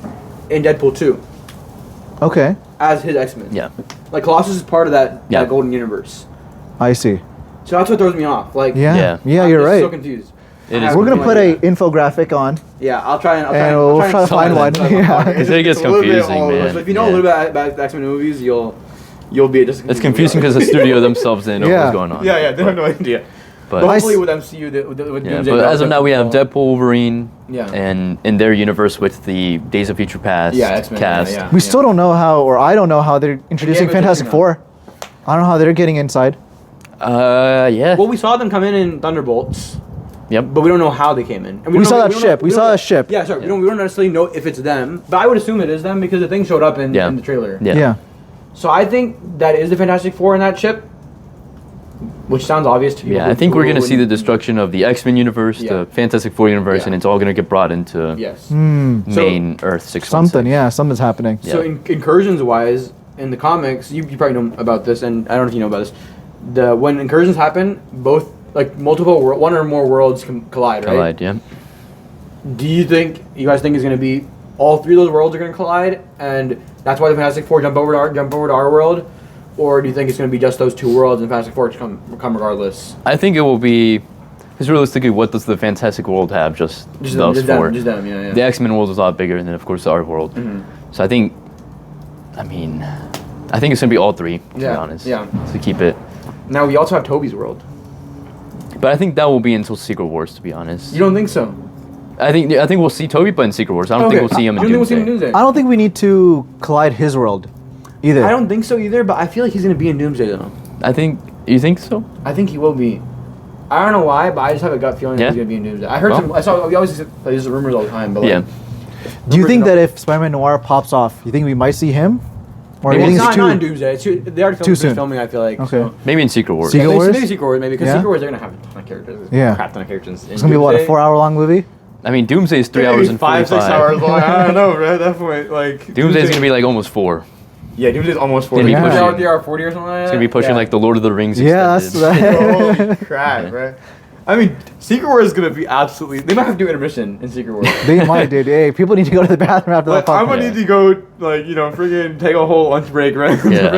Speaker 1: in Deadpool 2
Speaker 2: Okay,
Speaker 1: as his X-Men.
Speaker 3: Yeah.
Speaker 1: Like Colossus is part of that
Speaker 3: Yeah.
Speaker 1: golden universe.
Speaker 2: I see.
Speaker 1: So that's what throws me off. Like
Speaker 2: Yeah,
Speaker 3: Yeah.
Speaker 2: you're
Speaker 1: I'm
Speaker 2: right.
Speaker 1: so confused.
Speaker 3: It
Speaker 1: I
Speaker 3: is
Speaker 1: have
Speaker 2: We're gonna
Speaker 1: no
Speaker 2: put a
Speaker 1: idea.
Speaker 2: infographic on.
Speaker 1: Yeah, I'll try and
Speaker 2: we'll try to find one. Yeah.
Speaker 3: Because it gets
Speaker 1: It's a little bit
Speaker 3: confusing,
Speaker 1: all over.
Speaker 3: man.
Speaker 1: So if you know a
Speaker 3: Yeah.
Speaker 1: little bit about the X-Men movies, you'll be just.
Speaker 3: It's confusing because the studio themselves didn't know what
Speaker 2: Yeah.
Speaker 3: was going on.
Speaker 1: Yeah, they have no idea.
Speaker 3: But,
Speaker 1: But
Speaker 2: I
Speaker 1: hopefully
Speaker 2: s-
Speaker 1: with MCU, with
Speaker 3: yeah,
Speaker 1: Doomsday
Speaker 3: but
Speaker 1: Clock,
Speaker 3: as of now, we have Deadpool, Wolverine,
Speaker 1: Yeah.
Speaker 3: and in their universe with the Days of Future Past
Speaker 1: Yeah, X-Men,
Speaker 3: cast.
Speaker 1: yeah.
Speaker 2: We still don't know how, or I don't know how they're introducing
Speaker 1: but
Speaker 2: Fantastic
Speaker 1: you know.
Speaker 2: Four. I don't know how they're getting inside.
Speaker 3: Yeah.
Speaker 1: Well, we saw them come in Thunderbolts,
Speaker 3: Yep.
Speaker 1: but we don't know how they came in. And
Speaker 2: We
Speaker 1: don't
Speaker 2: saw
Speaker 1: know-
Speaker 2: that
Speaker 1: don't
Speaker 2: ship.
Speaker 1: know-
Speaker 2: We
Speaker 1: don't
Speaker 2: saw
Speaker 1: know-
Speaker 2: a ship.
Speaker 1: Yeah, sorry. We don't necessarily know if it's them, but I would assume it is them because the thing showed up in the trailer.
Speaker 3: Yeah.
Speaker 2: Yeah.
Speaker 1: So I think that is the Fantastic Four in that ship, which sounds obvious to people.
Speaker 3: Yeah, I think we're gonna
Speaker 1: who
Speaker 3: see the
Speaker 1: wouldn't-
Speaker 3: destruction of the X-Men universe,
Speaker 1: Yeah.
Speaker 3: the Fantastic Four universe,
Speaker 1: Yeah.
Speaker 3: and it's all gonna get brought into
Speaker 1: Yes.
Speaker 3: main Earth 616.
Speaker 2: Something. Yeah, something's happening.
Speaker 3: Yeah.
Speaker 1: So incursions wise, in the comics, you probably know about this, and I don't know if you know about this. When incursions happen, both like one or more worlds can collide, right?
Speaker 3: Collide, yeah.
Speaker 1: Do you guys think it's going to be all three of those worlds are going to collide, and that's why the Fantastic Four jump over to our world, or do you think it's going to be just those two worlds and Fantastic Four come regardless?
Speaker 3: I think it will be. Because realistically, what does the Fantastic World have? Just those four.
Speaker 1: Just them, yeah.
Speaker 3: The X-Men world is a lot bigger, and then of course our world.
Speaker 1: Mhm.
Speaker 3: So I think it's gonna be all three. To be
Speaker 1: Yeah,
Speaker 3: honest.
Speaker 1: yeah.
Speaker 3: To keep it.
Speaker 1: Now we also have Toby's world.
Speaker 3: But I think that will be until Secret Wars. To be honest.
Speaker 1: You don't think so?
Speaker 3: I think we'll see Toby, but in Secret Wars. I don't think we'll see him in
Speaker 1: You don't think we'll see him in
Speaker 3: Doomsday.
Speaker 1: Doomsday?
Speaker 2: I don't think we need to collide his world, either.
Speaker 1: I don't think so either, but I feel like he's going to be in Doomsday though.
Speaker 3: I think. You think so?
Speaker 1: I think he will be. I don't know why, but I just have a gut feeling that
Speaker 3: Yeah.
Speaker 1: he's going to be in Doomsday. I heard
Speaker 3: Well.
Speaker 1: some. I saw. We always use the rumors all the time, but like,
Speaker 3: Yeah.
Speaker 2: Do you think
Speaker 1: rumors
Speaker 2: that if Spider-Man Noir pops off, you think we might see him? Or
Speaker 3: Maybe
Speaker 2: you
Speaker 1: Well,
Speaker 2: think
Speaker 1: it's
Speaker 2: it's
Speaker 1: not in
Speaker 2: too?
Speaker 1: Doomsday. It's too, they already
Speaker 2: Too
Speaker 1: finished
Speaker 2: soon.
Speaker 1: filming. I feel like.
Speaker 2: Okay.
Speaker 1: So.
Speaker 3: Maybe in Secret Wars.
Speaker 2: Secret
Speaker 1: Maybe-
Speaker 2: Wars?
Speaker 1: Maybe Secret Wars, maybe because
Speaker 2: Yeah.
Speaker 1: Secret Wars they're gonna have a ton of characters.
Speaker 2: Yeah.
Speaker 1: A crap ton of characters.
Speaker 2: It's gonna be what, a 4-hour-long movie?
Speaker 3: I mean, Doomsday is 3 hours and 45.
Speaker 1: 5-6 hours long. I don't know, bro. At that point, like
Speaker 3: Doomsday's gonna be like almost 4.
Speaker 1: Yeah, Doomsday's almost 40.
Speaker 3: Gonna be
Speaker 1: Yeah.
Speaker 3: pushing-
Speaker 1: 40 or something like that.
Speaker 3: It's gonna be pushing like the Lord of the Rings.
Speaker 2: Yeah, that's
Speaker 3: extended.
Speaker 1: Holy crap, bro. I mean, Secret Wars is gonna be absolutely. They might have to do intermission in Secret Wars.
Speaker 2: They might, dude. Hey, people need to go to the bathroom after that.
Speaker 1: But I'm
Speaker 2: podcast.
Speaker 1: gonna need to go, like, friggin' take a whole lunch break, right?
Speaker 3: Yeah.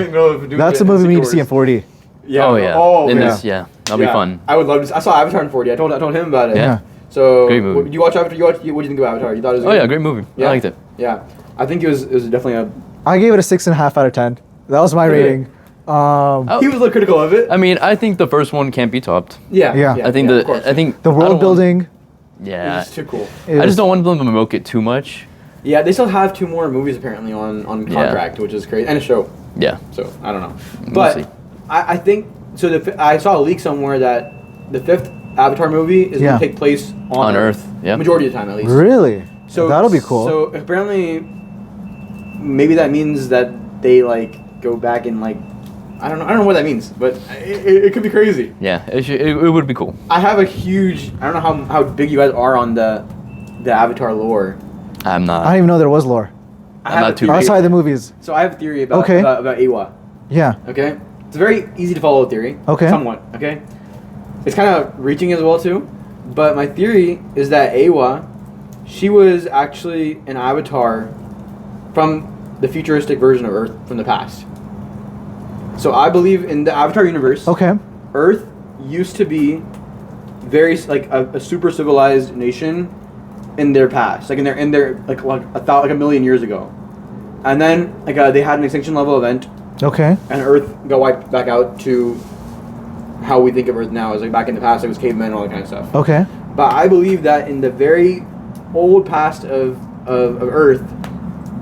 Speaker 2: That's a movie we need to see in 4D.
Speaker 1: Yeah.
Speaker 3: Oh yeah.
Speaker 1: Oh,
Speaker 3: In
Speaker 1: yeah.
Speaker 3: this, yeah. That'll be fun.
Speaker 1: I would love to. I saw Avatar in 4D. I told him about it.
Speaker 3: Yeah.
Speaker 1: So,
Speaker 3: Great movie.
Speaker 1: Did you watch Avatar? What did you think about Avatar? You thought it was
Speaker 3: Oh
Speaker 1: good?
Speaker 3: yeah, great movie.
Speaker 1: Yeah.
Speaker 3: I liked it.
Speaker 1: Yeah. I think it was definitely a.
Speaker 2: I gave it a 6.5 out of 10. That was my
Speaker 1: Really?
Speaker 2: rating.
Speaker 3: Oh.
Speaker 1: He was a little critical of it.
Speaker 3: I mean, I think the first one can't be topped.
Speaker 1: Yeah.
Speaker 2: Yeah.
Speaker 3: I think
Speaker 1: of course.
Speaker 3: I think
Speaker 2: The
Speaker 3: I don't
Speaker 2: world
Speaker 3: want-
Speaker 2: building.
Speaker 3: Yeah.
Speaker 1: It's too cool.
Speaker 3: I just don't want them to milk it too much.
Speaker 1: Yeah, they still have 2 more movies apparently on contract, which is crazy, and a show.
Speaker 3: Yeah.
Speaker 1: So I don't know,
Speaker 3: We'll
Speaker 1: but
Speaker 3: see.
Speaker 1: I think so. I saw a leak somewhere that the 5th Avatar movie is
Speaker 2: Yeah.
Speaker 1: going to take place
Speaker 3: On Earth, yeah.
Speaker 1: majority of the time at least.
Speaker 2: Really?
Speaker 1: So
Speaker 2: That'll be cool.
Speaker 1: So apparently, maybe that means that they like go back and like I don't know what that means, but it could be crazy.
Speaker 3: Yeah. It would be cool.
Speaker 1: I have a huge. I don't know how big you guys are on the Avatar lore.
Speaker 3: I'm not.
Speaker 2: I didn't even know there was lore.
Speaker 1: I
Speaker 3: I'm
Speaker 1: have
Speaker 3: not
Speaker 1: a
Speaker 3: too
Speaker 1: theory.
Speaker 2: Outside the movies.
Speaker 1: So I have a theory about
Speaker 2: Okay.
Speaker 1: about Awa.
Speaker 2: Yeah.
Speaker 1: Okay, it's a very easy to follow theory.
Speaker 2: Okay.
Speaker 1: Somewhat. Okay. It's kind of reaching as well too, but my theory is that Awa, she was actually an avatar from the futuristic version of Earth from the past. So I believe in the Avatar universe.
Speaker 2: Okay.
Speaker 1: Earth used to be very like a super civilized nation in their past, like in their like a million years ago, and then like they had an extinction level event,
Speaker 2: Okay.
Speaker 1: and Earth got wiped back out to how we think of Earth now, as like back in the past it was cavemen and all that kind of stuff.
Speaker 2: Okay.
Speaker 1: But I believe that in the very old past of Earth,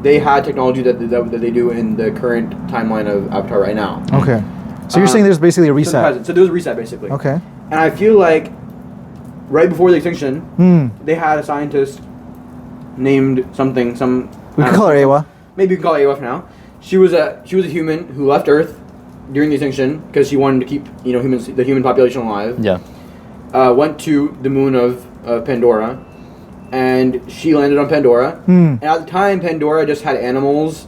Speaker 1: they had technology that they do in the current timeline of Avatar right now.
Speaker 2: Okay. So you're saying there's basically a
Speaker 1: So, the
Speaker 2: reset.
Speaker 1: present. So there was a reset basically.
Speaker 2: Okay.
Speaker 1: And I feel like right before the extinction,
Speaker 2: Hmm.
Speaker 1: they had a scientist named something.
Speaker 2: We can call her Awa.
Speaker 1: Maybe we can call her Awa for now. She was a human who left Earth during the extinction because she wanted to keep the human population alive.
Speaker 3: Yeah.
Speaker 1: Went to the moon of Pandora, and she landed on Pandora. And at the time, Pandora just had animals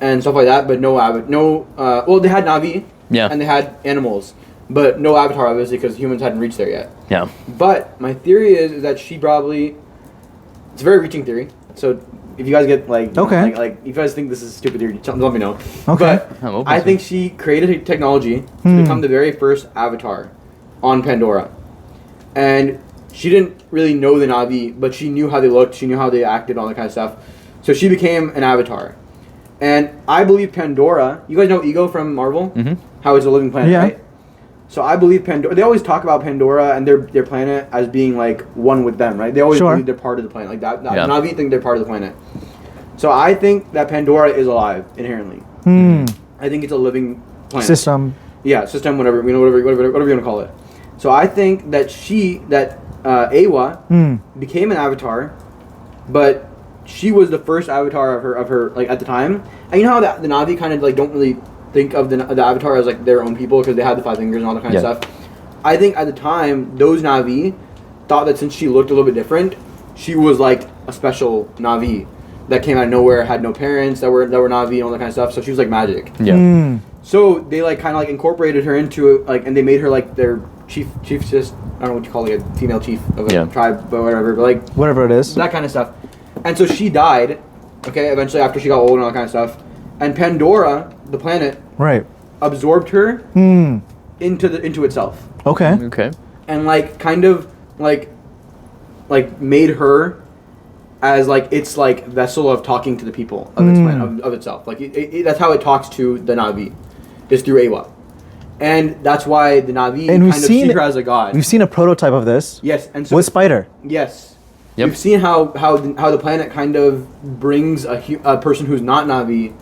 Speaker 1: and stuff like that, but well, they had Na'vi.
Speaker 3: Yeah.
Speaker 1: And they had animals, but no Avatar, obviously, because humans hadn't reached there yet.
Speaker 3: Yeah.
Speaker 1: But my theory is that she probably... It's a very reaching theory, so if you guys get, like...
Speaker 2: Okay.
Speaker 1: Like if you guys think this is a stupid theory, let me know.
Speaker 2: Okay.
Speaker 1: But I think she created a technology to become the very first Avatar on Pandora. And she didn't really know the Na'vi, but she knew how they looked, she knew how they acted, all that kind of stuff. So she became an Avatar. And I believe Pandora... You guys know Ego from Marvel?
Speaker 3: Mm-hmm.
Speaker 1: How it's a living planet,
Speaker 2: Yeah.
Speaker 1: right? So I believe Pandora... They always talk about Pandora and their planet as being, like, one with them, right? They always believe they're part of the planet. Like, that
Speaker 3: Yeah.
Speaker 1: Na'vi think they're part of the planet. So I think that Pandora is alive, inherently. I think it's a living planet.
Speaker 2: System.
Speaker 1: Yeah, system, whatever you want to call it. So I think that Awa became an Avatar, but she was the first Avatar of her like at the time. And you know how the Na'vi kind of like don't really think of the Avatar as like their own people because they had the 5 fingers and all that kind of stuff. I think at the time those Na'vi thought that since she looked a little bit different, she was like a special Na'vi that came out of nowhere, had no parents that were Na'vi and all that kind of stuff. So she was like magic.
Speaker 3: Yeah.
Speaker 1: So they like kind of like incorporated her into it, like, and they made her like their chief, just I don't know what you call it, a female chief of a tribe, but whatever, but like
Speaker 2: whatever it is,
Speaker 1: that kind of stuff. And so she died, okay, eventually after she got old and all that kind of stuff. And Pandora, the planet, absorbed her into itself.
Speaker 2: Okay.
Speaker 1: And like kind of like made her as like its like vessel of talking to the people of its planet, of itself. Like that's how it talks to the Na'vi, is through Awa. And that's why the Na'vi kind of see her as a god.
Speaker 2: We've seen a prototype of this.
Speaker 1: Yes, and so
Speaker 2: with Spider.
Speaker 1: Yes.
Speaker 3: Yep.
Speaker 1: We've seen how the planet kind of brings a person who's not Na'vi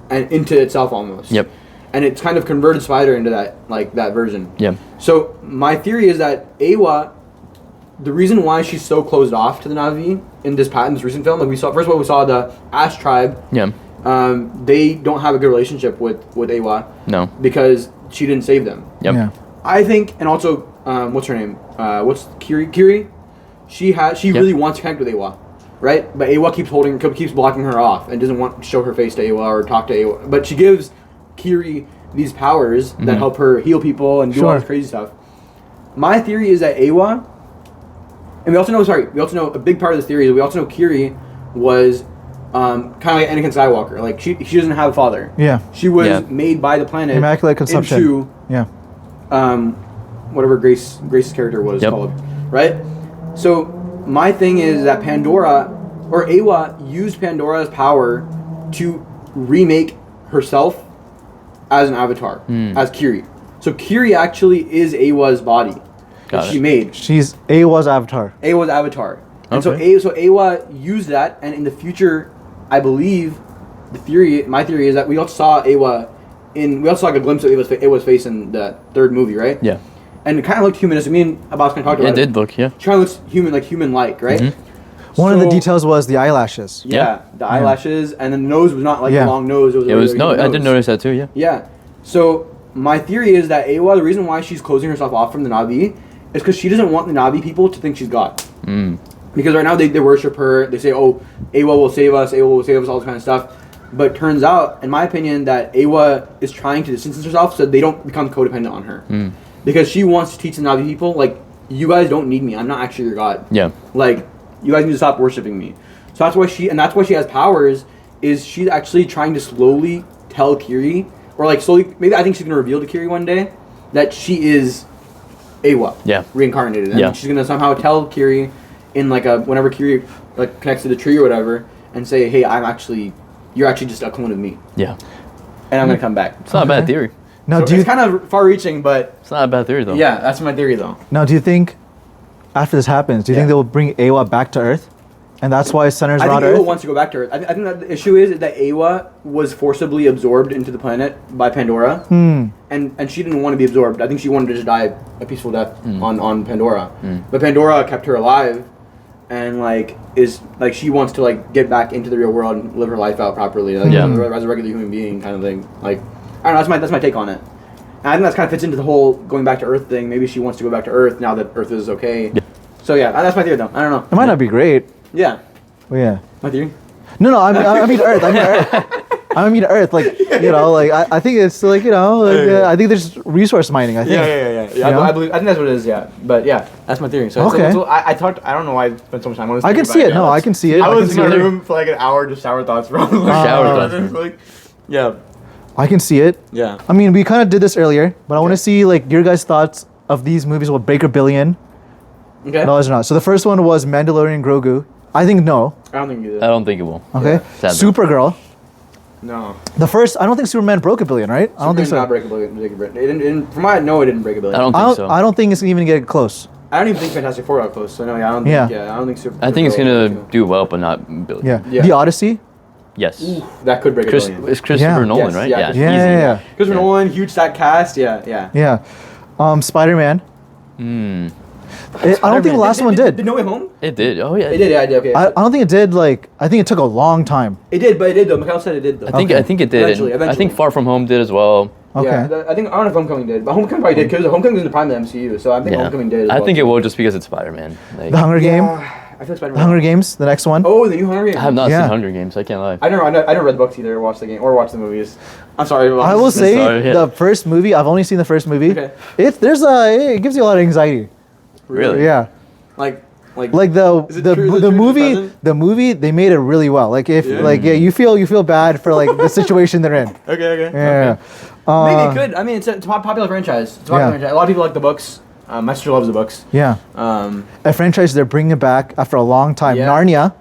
Speaker 1: and into itself almost.
Speaker 3: Yep.
Speaker 1: And it's kind of converted Spider into that version.
Speaker 3: Yeah.
Speaker 1: So my theory is that Awa, the reason why she's so closed off to the Na'vi in this recent film, like we saw the Ash tribe.
Speaker 3: Yeah.
Speaker 1: They don't have a good relationship with Awa.
Speaker 3: No.
Speaker 1: Because she didn't save them.
Speaker 3: Yep.
Speaker 2: Yeah.
Speaker 1: I think, and also, what's her name? What's Kiri? She really wants to connect with Awa, right? But Awa keeps blocking her off and doesn't want to show her face to Awa or talk to Awa. But she gives Kiri these powers that help her heal people and do all this crazy stuff. My theory is that Awa, and we also know a big part of this theory is we also know Kiri was kind of like Anakin Skywalker. Like she doesn't have a father.
Speaker 2: Yeah.
Speaker 1: She was made by the planet.
Speaker 2: Immaculate conception.
Speaker 1: Into whatever Grace's character was called, right? So my thing is that Pandora or Awa used Pandora's power to remake herself as an avatar, as Kiri. So Kiri actually is Awa's body that she made.
Speaker 2: She's Awa's avatar.
Speaker 1: Awa's avatar. And so Awa used that, and in the future, I believe my theory is that we also saw Awa we also saw a glimpse of Awa's face in the third movie, right?
Speaker 3: Yeah.
Speaker 1: And it kind of looked humanistic. Me and Abbas kind of talked about it.
Speaker 3: It did look, yeah.
Speaker 1: It kind of looks human-like, right?
Speaker 2: Mm-hmm. One of the details was the eyelashes.
Speaker 1: Yeah, the eyelashes, and then the nose was not like a long nose. It was
Speaker 3: no, I did notice that too, yeah.
Speaker 1: Yeah. So my theory is that Awa, the reason why she's closing herself off from the Na'vi is because she doesn't want the Na'vi people to think she's God. Because right now they worship her. They say, oh, Awa will save us, all this kind of stuff. But turns out, in my opinion, that Awa is trying to distance herself so they don't become codependent on her. Because she wants to teach the Na'vi people, like, you guys don't need me. I'm not actually your god.
Speaker 3: Yeah.
Speaker 1: Like, you guys need to stop worshiping me. So that's why she has powers, is she's actually trying to slowly tell Kiri, or like slowly, maybe I think she's going to reveal to Kiri one day that she is Awa.
Speaker 3: Yeah.
Speaker 1: Reincarnated. And she's going to somehow tell Kiri in like whenever Kiri like connects to the tree or whatever, and say, hey, you're actually just a clone of me.
Speaker 3: Yeah.
Speaker 1: And I'm going to come back.
Speaker 3: It's not a bad theory.
Speaker 2: Now,
Speaker 1: so it's kind of far-reaching, but
Speaker 3: it's not a bad theory though.
Speaker 1: Yeah, that's my theory though.
Speaker 2: Now, do you think after this happens, do you think they will bring Awa back to Earth, and that's why it centers around Earth?
Speaker 1: I think Awa wants to go back to Earth. I think that the issue is that Awa was forcibly absorbed into the planet by Pandora, and she didn't want to be absorbed. I think she wanted to just die a peaceful death on Pandora. But Pandora kept her alive, and like is like she wants to like get back into the real world and live her life out properly, like
Speaker 3: Yeah.
Speaker 1: as a regular human being kind of thing. Like I don't know, that's my take on it. And I think that kind of fits into the whole going back to Earth thing. Maybe she wants to go back to Earth now that Earth is okay.
Speaker 3: Yeah.
Speaker 1: So yeah, that's my theory though. I don't know.
Speaker 2: It might not be great.
Speaker 1: Yeah,
Speaker 2: But yeah.
Speaker 1: my theory.
Speaker 2: No, I mean Earth. I mean Earth. I mean Earth. Like you know, like I think it's like you know, like, I think there's resource mining. I think.
Speaker 1: Yeah.
Speaker 2: You know?
Speaker 1: I believe. I think that's what it is. Yeah, but yeah, that's my theory. So
Speaker 2: Okay.
Speaker 1: I talked. I don't know why I spent so much time on this.
Speaker 2: I can see it. No, I can see it.
Speaker 1: I
Speaker 2: I can
Speaker 1: was in
Speaker 2: see
Speaker 1: my
Speaker 2: it.
Speaker 1: room for like an hour just shower thoughts, bro.
Speaker 3: Shower thoughts.
Speaker 1: Like, yeah.
Speaker 2: I can see it.
Speaker 1: Yeah.
Speaker 2: I mean, we kind of did this earlier, but I want to see like your guys' thoughts of these movies will break a billion
Speaker 1: Okay.
Speaker 2: dollars or not. So the first one was Mandalorian Grogu. I think no.
Speaker 1: I don't think you did.
Speaker 3: I don't think it will.
Speaker 2: Okay.
Speaker 1: Yeah.
Speaker 3: Sadly.
Speaker 2: Supergirl.
Speaker 1: No.
Speaker 2: The first, I don't think Superman broke a billion, right? I don't think so.
Speaker 1: Not break a billion. It didn't, from what I know, it didn't break a billion.
Speaker 3: I don't think so.
Speaker 2: I don't think it's even gonna get close.
Speaker 1: I don't even think Fantastic Four got close. So no, yeah, I don't think.
Speaker 2: Yeah.
Speaker 1: Yeah, I don't think Super.
Speaker 3: I think it's
Speaker 1: Supergirl-
Speaker 3: gonna do well, but not billion.
Speaker 2: Yeah.
Speaker 1: Yeah.
Speaker 2: The Odyssey.
Speaker 3: Yes.
Speaker 1: That could break a
Speaker 3: Chris,
Speaker 1: billion.
Speaker 3: it's Christopher
Speaker 2: Yeah.
Speaker 3: Nolan,
Speaker 1: Yes,
Speaker 3: right?
Speaker 1: yeah,
Speaker 3: Yeah.
Speaker 1: Chris-
Speaker 2: Yeah,
Speaker 3: easy.
Speaker 2: yeah, yeah.
Speaker 1: Christopher
Speaker 3: Yeah.
Speaker 1: Nolan, huge stack cast. Yeah.
Speaker 2: Yeah. Spider-Man.
Speaker 3: Hmm.
Speaker 2: I don't think the
Speaker 3: Spider-Man.
Speaker 2: last one
Speaker 1: Did
Speaker 2: did.
Speaker 1: No Way Home?
Speaker 3: It did. Oh yeah.
Speaker 1: It did. Yeah, it did. Okay.
Speaker 2: I don't think it did. Like, I think it took a long time.
Speaker 1: It did, but it did though. Mikhail said it did though.
Speaker 3: I think
Speaker 2: Okay.
Speaker 3: I think it did.
Speaker 1: Eventually,
Speaker 3: and I
Speaker 1: eventually.
Speaker 3: think Far From Home did as well.
Speaker 2: Okay.
Speaker 1: Yeah, I think I don't know if Homecoming did, but Homecoming probably did because Homecoming was in the prime of the MCU, so I think
Speaker 3: Yeah.
Speaker 1: Homecoming did. As
Speaker 3: I
Speaker 1: well,
Speaker 3: think it
Speaker 1: too.
Speaker 3: will just because it's Spider-Man. Like,
Speaker 2: The Hunger Game.
Speaker 1: Yeah, I feel Spider-Man.
Speaker 2: The Hunger Games. The next one.
Speaker 1: Oh, the new Hunger Games.
Speaker 3: I have not
Speaker 2: Yeah.
Speaker 3: seen Hunger Games. I can't lie.
Speaker 1: I never read the books either, or watched the game, or watched the movies. I'm sorry.
Speaker 2: I will say
Speaker 3: Sorry, yeah.
Speaker 2: the first movie. I've only seen the first movie.
Speaker 1: Okay.
Speaker 2: It gives you a lot of anxiety.
Speaker 3: Really?
Speaker 2: Yeah.
Speaker 1: Like
Speaker 2: Like
Speaker 1: Is it
Speaker 2: the
Speaker 1: true- is it
Speaker 2: the
Speaker 1: true to
Speaker 2: movie
Speaker 1: present?
Speaker 2: they made it really well. Like if
Speaker 1: Yeah.
Speaker 2: like you feel bad for like the situation they're in.
Speaker 1: Okay.
Speaker 2: Yeah.
Speaker 1: Maybe it could. I mean, it's a popular franchise. It's a popular
Speaker 2: Yeah.
Speaker 1: franchise. A lot of people like the books. My sister loves the books.
Speaker 2: Yeah. A franchise they're bringing back after a long time.
Speaker 1: Yeah.
Speaker 2: Narnia.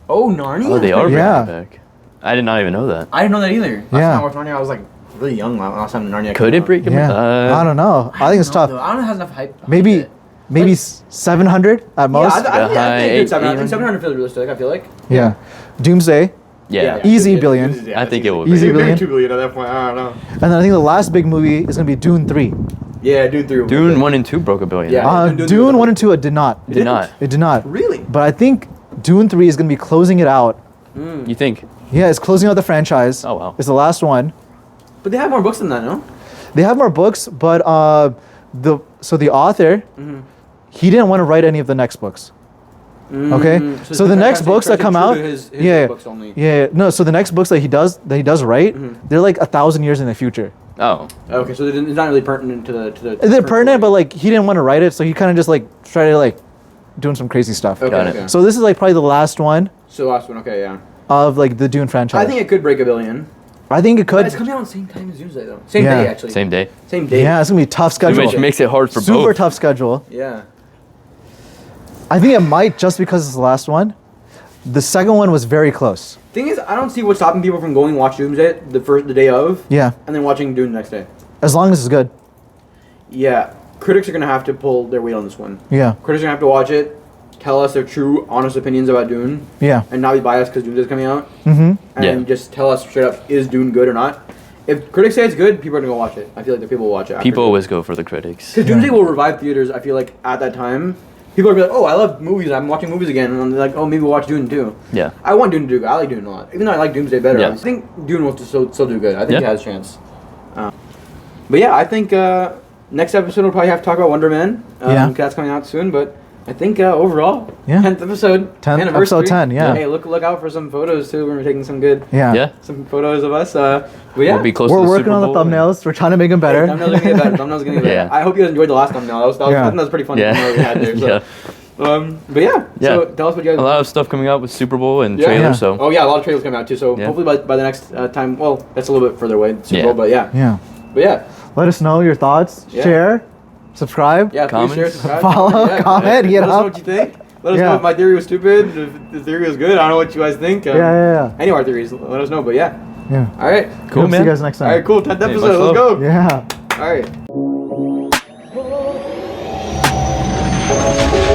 Speaker 1: Oh, Narnia.
Speaker 3: Oh, they are bringing
Speaker 2: Yeah.
Speaker 3: it back. I did not even know that.
Speaker 1: I didn't know that either. Last
Speaker 2: Yeah.
Speaker 1: time I watched Narnia, I was like really young. Last time Narnia.
Speaker 3: Could
Speaker 1: came
Speaker 3: it
Speaker 1: out.
Speaker 3: break?
Speaker 2: Yeah. I don't know. I think it's tough.
Speaker 1: Though. I don't know if it has enough hype.
Speaker 2: Maybe
Speaker 1: behind it.
Speaker 2: maybe
Speaker 1: Like-
Speaker 2: 700 at most.
Speaker 1: Yeah, I think
Speaker 3: High
Speaker 1: it's 700. I
Speaker 3: 800.
Speaker 1: think 700 feels realistic. I feel like.
Speaker 2: Yeah. Doomsday.
Speaker 3: Yeah.
Speaker 2: Easy billion.
Speaker 3: I think it will
Speaker 2: Easy
Speaker 3: be.
Speaker 2: billion.
Speaker 1: 2 billion at that point. I don't know.
Speaker 2: And then I think the last big movie is gonna be Dune 3.
Speaker 1: Yeah, Dune 3.
Speaker 3: Dune 1 and 2 broke a billion.
Speaker 1: Yeah.
Speaker 3: right?
Speaker 1: Dune
Speaker 2: Dune 1 and 2 it did not.
Speaker 1: It
Speaker 3: Did not.
Speaker 2: It did not.
Speaker 1: Really?
Speaker 2: But I think Dune 3 is gonna be closing it out.
Speaker 3: You think?
Speaker 2: Yeah, it's closing out the franchise.
Speaker 3: Oh, wow.
Speaker 2: It's the last one.
Speaker 1: But they have more books than that, no?
Speaker 2: They have more books, but the author, he didn't want to write any of the next books. Okay,
Speaker 1: Mm,
Speaker 2: so the next books that come out,
Speaker 1: his
Speaker 2: yeah,
Speaker 1: books only.
Speaker 2: yeah, no. So the next books that he does write, they're like 1,000 years in the future.
Speaker 3: Oh.
Speaker 1: Okay, so it's not really pertinent to the.
Speaker 2: They're
Speaker 1: current
Speaker 2: pertinent, but
Speaker 1: story.
Speaker 2: like he didn't want to write it, so he kind of just like tried to like doing some crazy stuff.
Speaker 1: Okay,
Speaker 3: Got it.
Speaker 1: okay.
Speaker 2: So this is like probably the last one
Speaker 1: So last one, okay, yeah.
Speaker 2: of like the Dune franchise.
Speaker 1: I think it could break a billion.
Speaker 2: I think it
Speaker 1: But
Speaker 2: could.
Speaker 1: it's coming out at the same time as Doomsday, though. Same
Speaker 2: Yeah.
Speaker 1: day, actually.
Speaker 3: Same day.
Speaker 1: Same day.
Speaker 2: Yeah, it's gonna be a tough schedule.
Speaker 3: Which makes it hard for
Speaker 2: Super
Speaker 3: both.
Speaker 2: tough schedule.
Speaker 1: Yeah.
Speaker 2: I think it might just because it's the last one. The second one was very close.
Speaker 1: Thing is, I don't see what's stopping people from going watch Doomsday the day of,
Speaker 2: Yeah,
Speaker 1: and then watching Dune the next day.
Speaker 2: as long as it's good.
Speaker 1: Yeah, critics are gonna have to pull their weight on this one.
Speaker 2: Yeah,
Speaker 1: Critics are gonna have to watch it, tell us their true, honest opinions about Dune,
Speaker 2: yeah.
Speaker 1: and not be biased because Doomsday's coming out,
Speaker 2: Mm-hmm.
Speaker 1: and
Speaker 3: Yeah.
Speaker 1: just tell us straight up, is Dune good or not? If critics say it's good, people are gonna go watch it. I feel like the people will watch it.
Speaker 3: People always go for the critics.
Speaker 1: Because Doomsday will revive theaters. I feel like at that time, people are gonna be like, "Oh, I love movies. I'm watching movies again," and I'm like, "Oh, maybe we'll watch Dune too."
Speaker 3: Yeah.
Speaker 1: I want Dune to do good. I like Dune a lot, even though I like Doomsday better.
Speaker 3: Yeah.
Speaker 1: I think Dune will still do good. I think
Speaker 3: Yeah.
Speaker 1: it has a chance. But yeah, I think next episode we'll probably have to talk about Wonder Man.
Speaker 2: Yeah.
Speaker 1: 'Cause that's coming out soon. But I think overall,
Speaker 2: Yeah.
Speaker 1: 10th episode,
Speaker 2: 10th
Speaker 1: anniversary.
Speaker 2: episode 10, yeah.
Speaker 1: Hey, look out for some photos too. We're taking some good
Speaker 3: Yeah.
Speaker 1: some photos of us. But yeah.
Speaker 3: We'll be close
Speaker 2: We're
Speaker 3: to the
Speaker 2: working
Speaker 3: Super
Speaker 2: on the
Speaker 3: Bowl and-
Speaker 2: thumbnails. We're trying to make them better.
Speaker 1: Thumbnails are gonna get better. Thumbnails are gonna get better.
Speaker 3: Yeah.
Speaker 1: I hope you guys enjoyed the last thumbnail. I think that was pretty funny.
Speaker 3: Yeah.
Speaker 1: Thumbnail we had there. So.
Speaker 3: Yeah.
Speaker 1: But yeah.
Speaker 3: Yeah.
Speaker 1: So tell us what you guys.
Speaker 3: A lot of stuff coming out with Super Bowl and
Speaker 1: Yeah.
Speaker 3: trailers.
Speaker 2: Yeah.
Speaker 3: So
Speaker 1: Oh yeah, a lot of trailers coming out too. So
Speaker 3: Yeah.
Speaker 1: hopefully by the next time, well, that's a little bit further away, Super
Speaker 3: Yeah.
Speaker 1: Bowl, but yeah.
Speaker 2: Yeah.
Speaker 1: But yeah,
Speaker 2: Let us know your thoughts.
Speaker 1: Yeah.
Speaker 2: Share. Subscribe.
Speaker 1: yeah. Please
Speaker 3: Comments.
Speaker 1: share, subscribe,
Speaker 2: Follow, comment,
Speaker 1: Let
Speaker 2: get
Speaker 1: us know
Speaker 2: up.
Speaker 1: what you think. Let us
Speaker 2: Yeah.
Speaker 1: know if my theory was stupid, if the theory was good. I don't know what you guys think.
Speaker 2: Yeah.
Speaker 1: Any of our theories, let us know. But yeah.
Speaker 2: Yeah.
Speaker 1: All right.
Speaker 3: Cool,
Speaker 2: See
Speaker 3: man.
Speaker 2: you guys next
Speaker 1: All
Speaker 2: time.
Speaker 1: right. Cool. 10th
Speaker 3: Hey,
Speaker 1: episode.
Speaker 3: much
Speaker 1: Let's
Speaker 3: love.
Speaker 1: go.
Speaker 2: Yeah.
Speaker 1: All right.